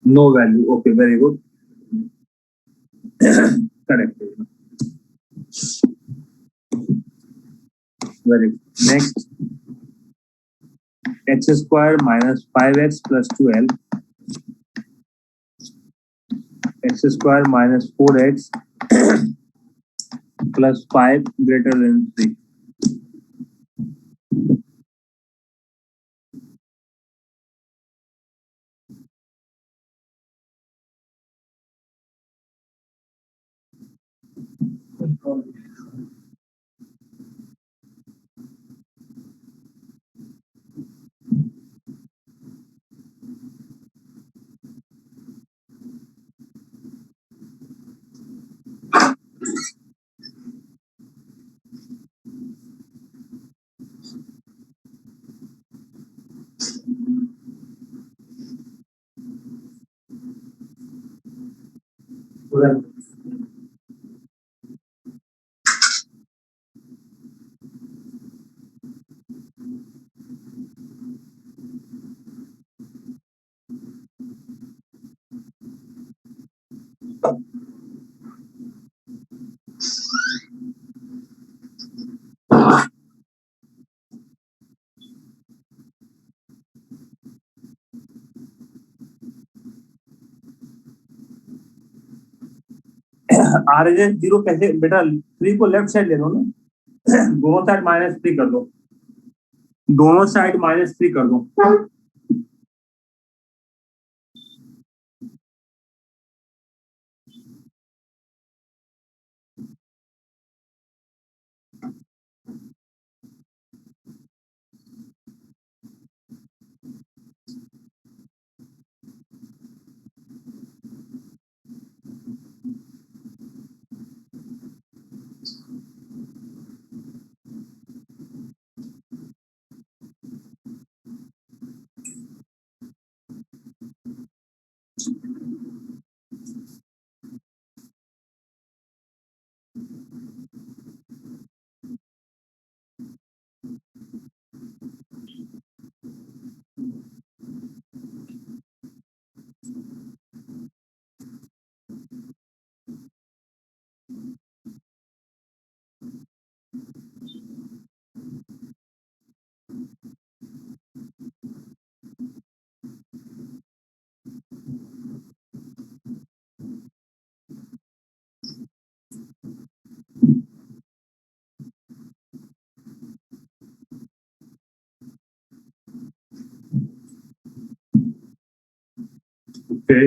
No value, okay very good, correct, very good. Next, x square minus five X plus twelve, X square minus four X plus five greater than three. Are as zero कैसे बेटा, three को left side ले लो ना, दोनों side minus three कर दो, दोनों side minus three कर दो। ओके,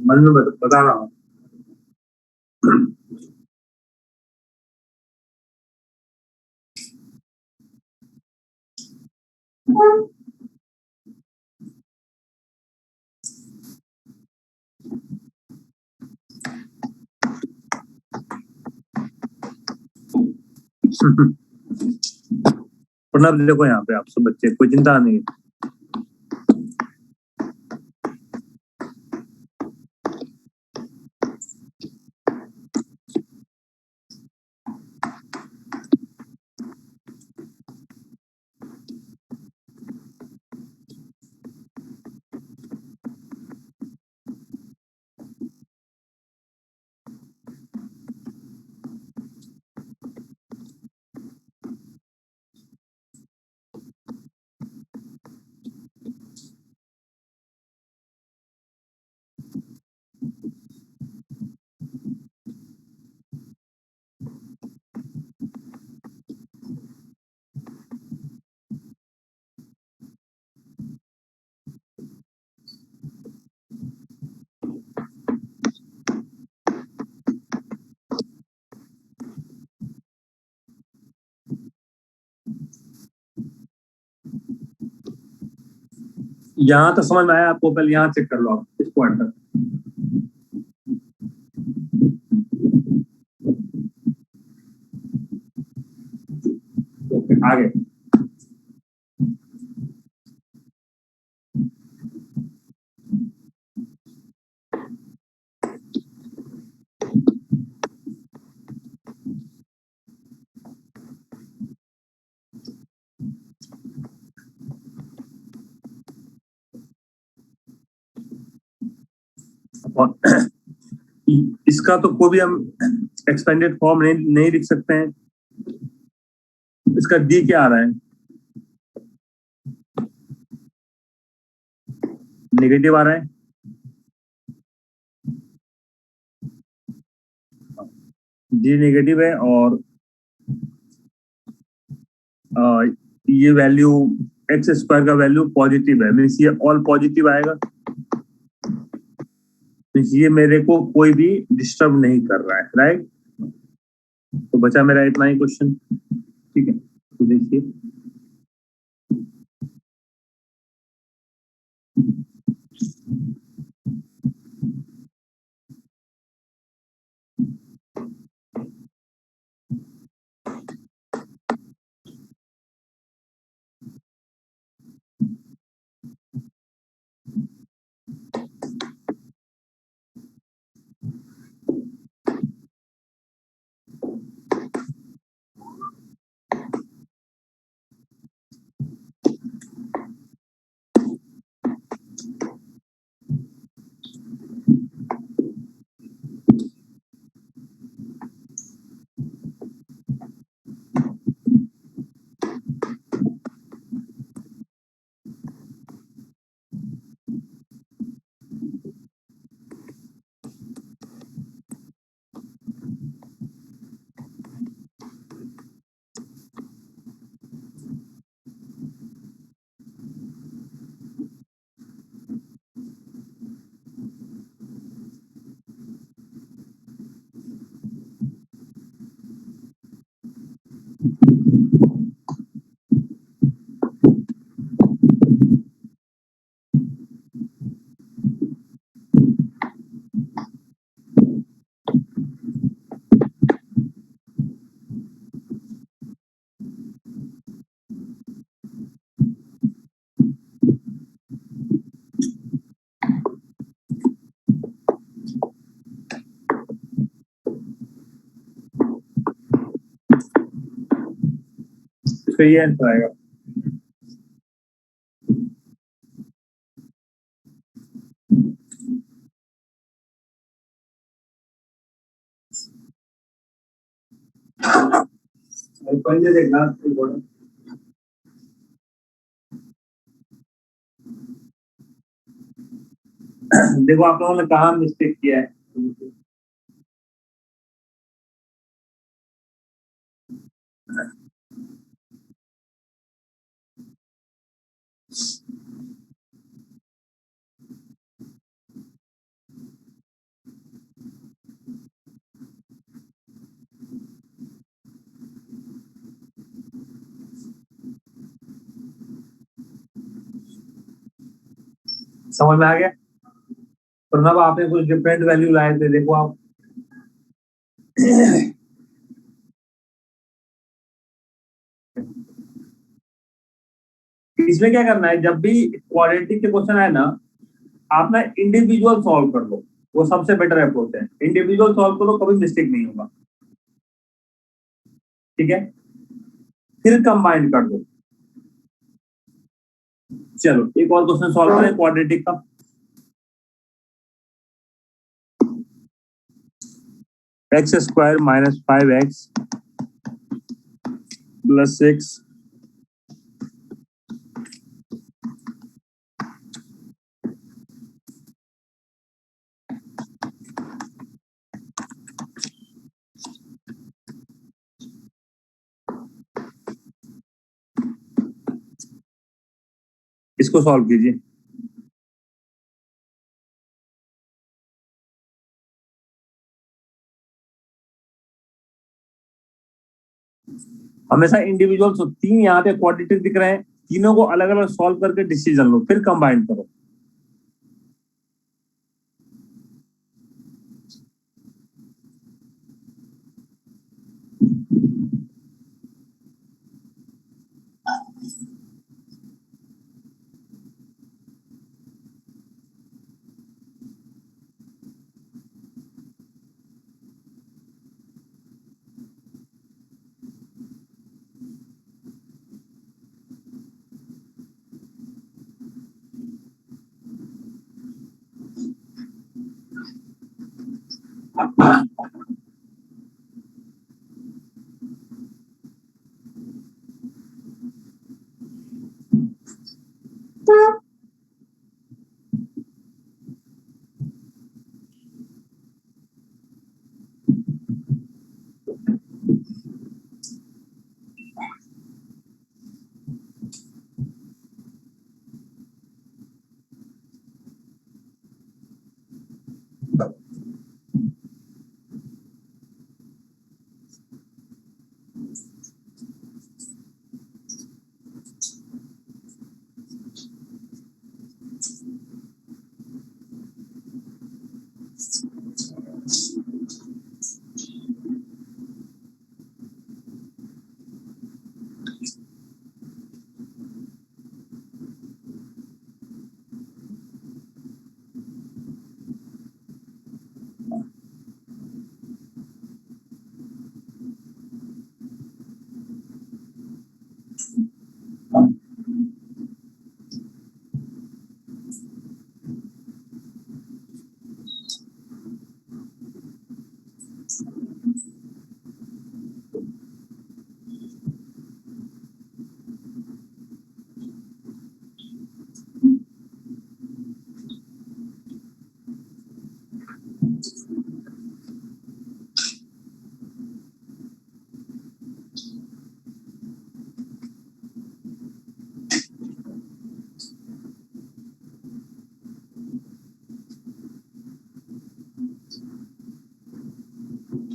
मन में बता रहा हूँ। प्रणब देखो यहाँ पे आप सब बच्चे, कोई चिंता नहीं। यहाँ तक समझ में आया आपको? पहले यहाँ चेक कर लो आप इस पॉइंट तक। ओके, आगे। और इसका तो कोई भी हम एक्सपेंडेड फॉर्म नहीं लिख सकते हैं। इसका डी क्या आ रहा है? नेगेटिव आ रहा है। डी नेगेटिव है और ये वैल्यू एक्स स्क्वायर का वैल्यू पॉजिटिव है, मीन्स ये ऑल पॉजिटिव आएगा। मीन्स ये मेरे को कोई भी डिस्टर्ब नहीं कर रहा है, राइट? तो बचा मेरा इतना ही क्वेश्चन, ठीक है? तो देखिए, इसका ये आंसर आएगा। देखो आप लोगों ने कहा मिस्टेक किया है। समझ में आ गया? प्रणव आपने कुछ डिफरेंट वैल्यू लाए थे, देखो आप। इसमें क्या करना है, जब भी क्वाड्रेटिक के क्वेश्चन आए ना, आप ना इंडिविजुअल सॉल्व कर लो, वो सबसे बेटर अप्रोच है। इंडिविजुअल सॉल्व करो, कभी मिस्टेक नहीं होगा। ठीक है, फिर कंबाइन कर दो। चलो एक और क्वेश्चन सॉल्व करें क्वाड्रेटिक का। X square minus 5x plus 6 इसको सॉल्व कीजिए। हमेशा इंडिविजुअल, तीन यहाँ पे क्वाड्रेटिक दिख रहे हैं, तीनों को अलग अलग सॉल्व करके डिसीजन लो, फिर कंबाइन करो।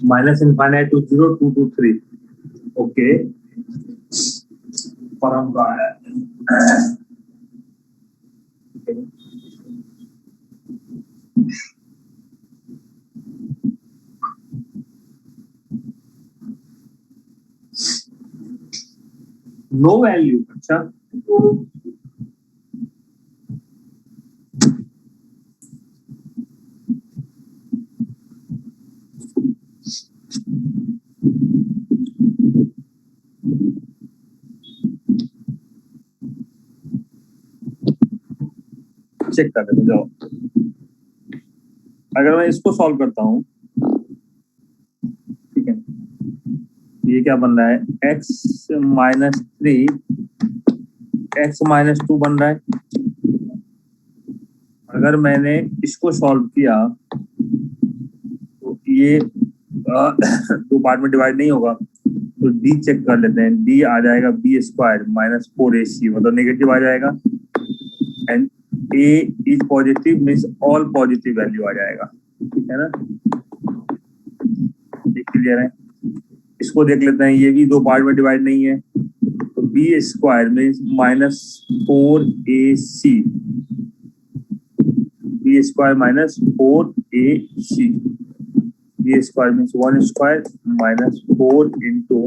Minus infinite to 0 2 to 3। Okay, form का है। नो वैल्यू, अच्छा चेक कर लेते जाओ। अगर मैं इसको सॉल्व करता हूँ, ठीक है, ये क्या बन रहा है, x-3 x-2 बन रहा है। अगर मैंने इसको सॉल्व किया तो ये दो पार्ट में डिवाइड नहीं होगा, तो d चेक कर लेते हैं। d आ जाएगा b स्क्वायर माइनस 4ac, मतलब नेगेटिव आ जाएगा। And a is positive means all positive value आ जाएगा। ठीक है ना, क्लियर है? इसको देख लेते हैं, ये भी दो पार्ट में डिवाइड नहीं है, तो b square means minus 4ac B square minus 4ac, B square means 1 square minus 4 into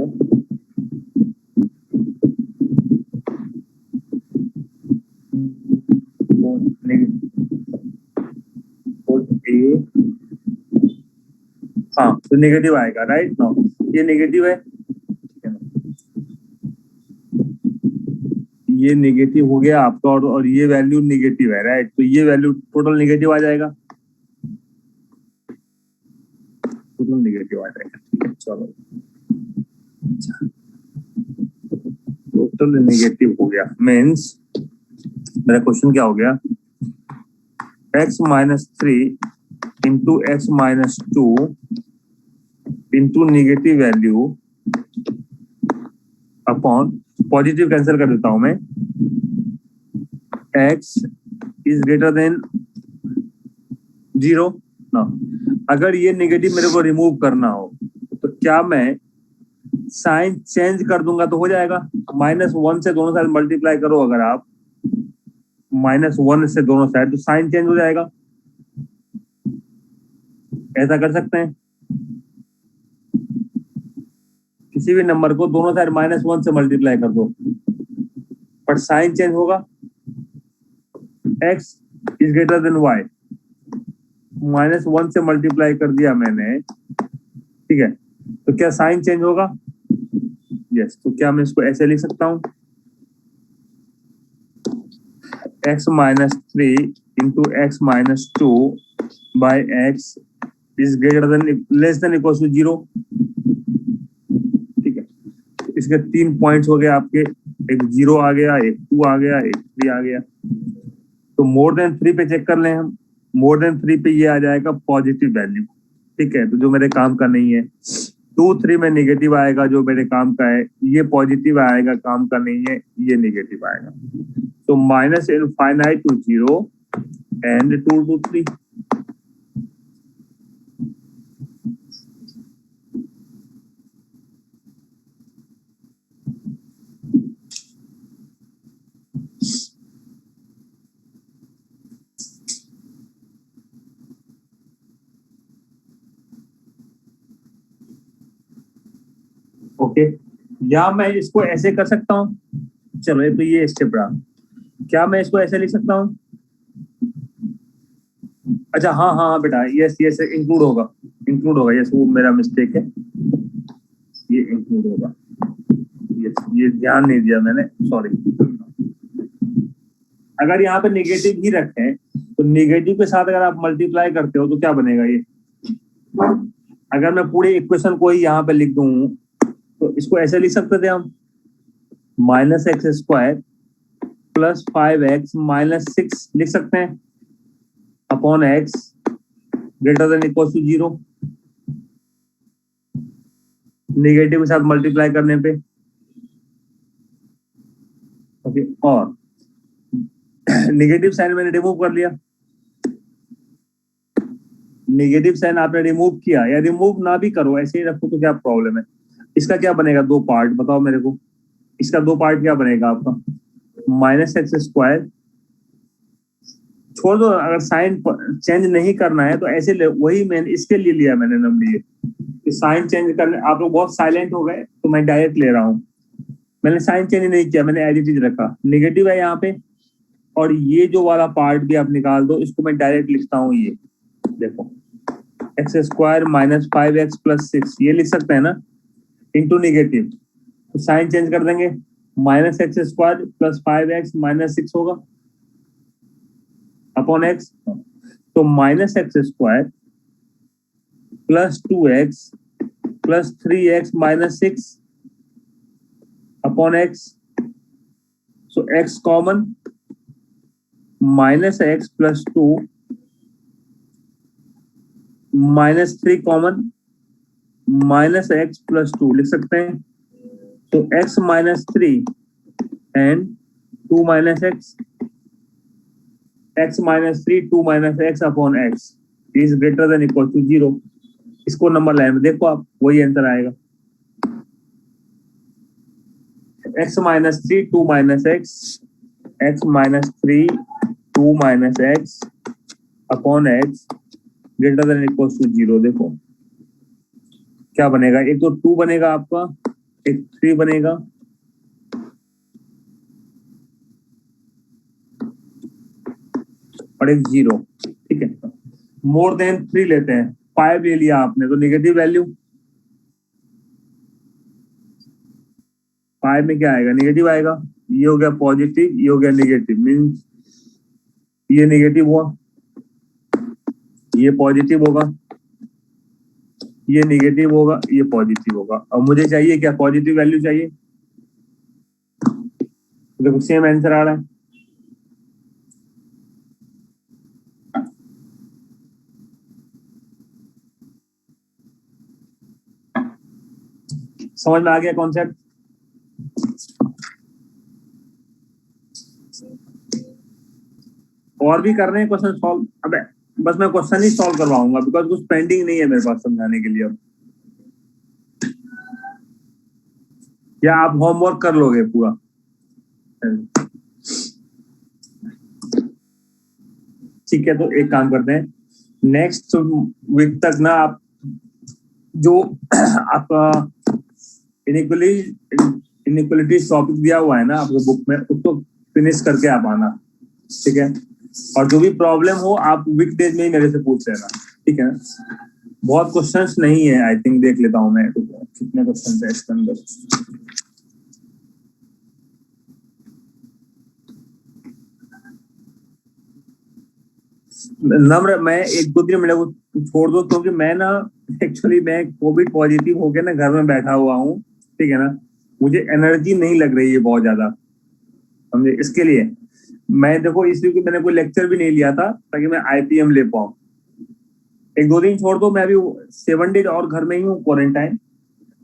A, हाँ तो नेगेटिव आएगा, राइट नो, ये नेगेटिव है, ठीक है ना, ये नेगेटिव हो गया आपका, और ये वैल्यू नेगेटिव है, राइट, तो ये वैल्यू टोटल नेगेटिव आ जाएगा, टोटल नेगेटिव आ जाएगा, ठीक है, चलो टोटल नेगेटिव हो गया, मीन्स मेरा क्वेश्चन क्या हो गया, x minus 3 into X minus 2 into negative value upon, positive cancel कर देता हूं मैं, x इज ग्रेटर देन 0 ना। अगर ये नेगेटिव मेरे को रिमूव करना हो तो क्या मैं साइन चेंज कर दूंगा तो हो जाएगा, -1 से दोनों साइड मल्टीप्लाई करो अगर आप, -1 से दोनों साइड, तो साइन चेंज हो जाएगा, ऐसा कर सकते हैं, किसी भी नंबर को दोनों साइड -1 से मल्टीप्लाई कर दो, पर साइन चेंज होगा, x is greater then y, -1 से मल्टीप्लाई कर दिया मैंने, ठीक है, तो क्या साइन चेंज होगा, यस, तो क्या मैं इसको ऐसे लिख सकता हूं, x minus 3 into X minus 2 by X is greater than less than equal to 0, ठीक है, इसके 3 पॉइंट्स हो गए आपके, एक 0 आ गया, एक 2 आ गया, एक 3 आ गया, तो मोर देन 3 पे चेक कर लें हम, मोर देन 3 पे ये आ जाएगा पॉजिटिव वैल्यू, ठीक है, तो जो मेरे काम का नहीं है, 2 3 में नेगेटिव आएगा जो मेरे काम का है, ये पॉजिटिव आएगा, काम का नहीं है, ये नेगेटिव आएगा, तो minus infinite to 0 and 2 to 3, okay, या मैं इसको ऐसे कर सकता हूं, चलो तो ये स्टेप रहा, क्या मैं इसको ऐसे लिख सकता हूं, अच्छा हाँ हाँ हाँ बेटा, यस यस इंक्लूड होगा, इंक्लूड होगा, यस वो मेरा मिस्टेक है, ये इंक्लूड होगा, यस ये ध्यान नहीं दिया मैंने, सॉरी, अगर यहाँ पे नेगेटिव ही रखें तो नेगेटिव के साथ अगर आप मल्टीप्लाई करते हो तो क्या बनेगा ये, अगर मैं पूरे इक्वेशन को ही यहाँ पे लिख दूं तो इसको ऐसे लिख सकते थे हम, -x square plus 5x minus 6 लिख सकते हैं upon x greater than equal to 0, negative के साथ मल्टीप्लाई करने पे, ओके, और नेगेटिव साइन मैंने रिमूव कर लिया, नेगेटिव साइन आपने रिमूव किया, या रिमूव ना भी करो ऐसे ही रखो तो क्या प्रॉब्लम है, इसका क्या बनेगा, 2 पार्ट बताओ मेरे को, इसका 2 पार्ट क्या बनेगा आपका, -x स्क्वायर, छोड़ दो, अगर साइन चेंज नहीं करना है तो ऐसे वही मैंने इसके लिए लिया मैंने नंबर, ये साइन चेंज करने, आप लोग बहुत साइलेंट हो गए तो मैं डायरेक्ट ले रहा हूँ, मैंने साइन चेंज नहीं किया, मैंने एज इट इज रखा, नेगेटिव है यहाँ पे, और ये जो वाला पार्ट भी आप निकाल दो, इसको मैं डायरेक्ट लिखता हूँ, ये देखो x square minus 5x plus 6, ये लिख सकते हैं ना, इंटू नेगेटिव, तो साइन चेंज कर देंगे, -x square plus 5x minus 6 होगा अपॉन x, तो -x square plus 2x plus 3x minus 6 upon x, so x common, -x plus 2 -3 common, -x plus 2 लिख सकते हैं, तो x minus 3 and 2 minus x minus 3 2 minus x upon x is greater than equal to 0, इसको number line में देखो आप, वही answer आएगा, x minus 3 2 minus x, x minus 3 2 minus x upon x greater than equal to 0। देखो क्या बनेगा, एक तो 2 बनेगा आपका, एक 3 बनेगा, और एक 0। ठीक है, मोर देन 3 लेते हैं, 5 ले लिया आपने तो नेगेटिव वैल्यू, 5 में क्या आएगा, नेगेटिव आएगा। ये हो गया पॉजिटिव, ये हो गया नेगेटिव, मीन्स ये नेगेटिव हुआ, ये पॉजिटिव होगा, ये नेगेटिव होगा, ये पॉजिटिव होगा। अब मुझे चाहिए क्या, पॉजिटिव वैल्यू चाहिए। देखो सेम आंसर आ रहा है। समझ में आ गया कॉन्सेप्ट। और भी कर रहे हैं क्वेश्चन सॉल्व। अबे बस मैं क्वेश्चन ही सॉल्व करवाऊंगा, बिकॉज कुछ पेंडिंग नहीं है मेरे पास समझाने के लिए अब। या आप होमवर्क कर लोगे पूरा। ठीक है, तो एक काम करते हैं, नेक्स्ट वीक तक ना आप जो आपका इनइक्वलिटी टॉपिक दिया हुआ है ना आपके बुक में, उसको फिनिश करके आप आना। ठीक है, और जो भी प्रॉब्लम हो आप वीक डेज में ही मेरे से पूछ लेना। ठीक है, बहुत क्वेश्चंस नहीं है, आई थिंक देख लेता हूं मैं कितने क्वेश्चन है इसके अंदर। नम्र, मैं 1-2 दिन मेरे को छोड़ दो, क्योंकि मैं ना एक्चुअली मैं कोविड पॉजिटिव होके ना घर में बैठा हुआ हूँ। ठीक है ना, मुझे एनर्जी नहीं लग रही है बहुत ज्यादा, समझे। इसके लिए मैं, देखो इसलिए कि मैंने कोई लेक्चर भी नहीं लिया था ताकि मैं आईपीएम ले पाऊँ। 1-2 दिन छोड़ दो, मैं अभी 7 डेज और घर में ही हूँ क्वारंटाइन।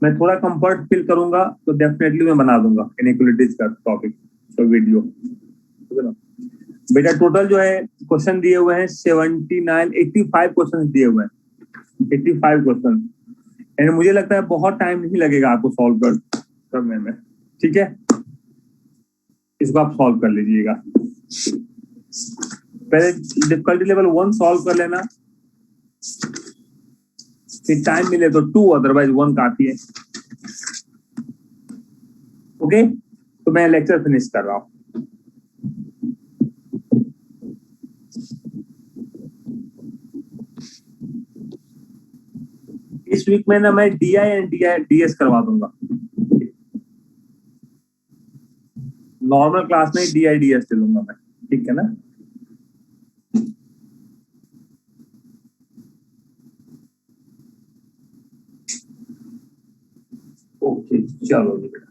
मैं थोड़ा कंफर्ट फील करूंगा तो डेफिनेटली मैं बना दूंगा इनइक्वलिटीज का टॉपिक तो वीडियो। ठीक है ना बेटा, टोटल जो है क्वेश्चन दिए हुए हैं 85 क्वेश्चन दिए हुए हैं, 85 क्वेश्चन। एंड मुझे लगता है बहुत टाइम नहीं लगेगा आपको सॉल्व करने में। ठीक है, इसको आप सॉल्व कर लीजिएगा। पहले डिफिकल्टी लेवल 1 सॉल्व कर लेना, फिर टाइम मिले तो 2, अदरवाइज 1 काफी है। ओके, तो मैं लेक्चर फिनिश कर रहा हूँ। इस वीक में ना मैं डीआई एंड डीएस करवा दूंगा, नॉर्मल क्लास में डीआई डीएस ले लूंगा मैं। ठीक है ना, ओके चलो जी बेटा।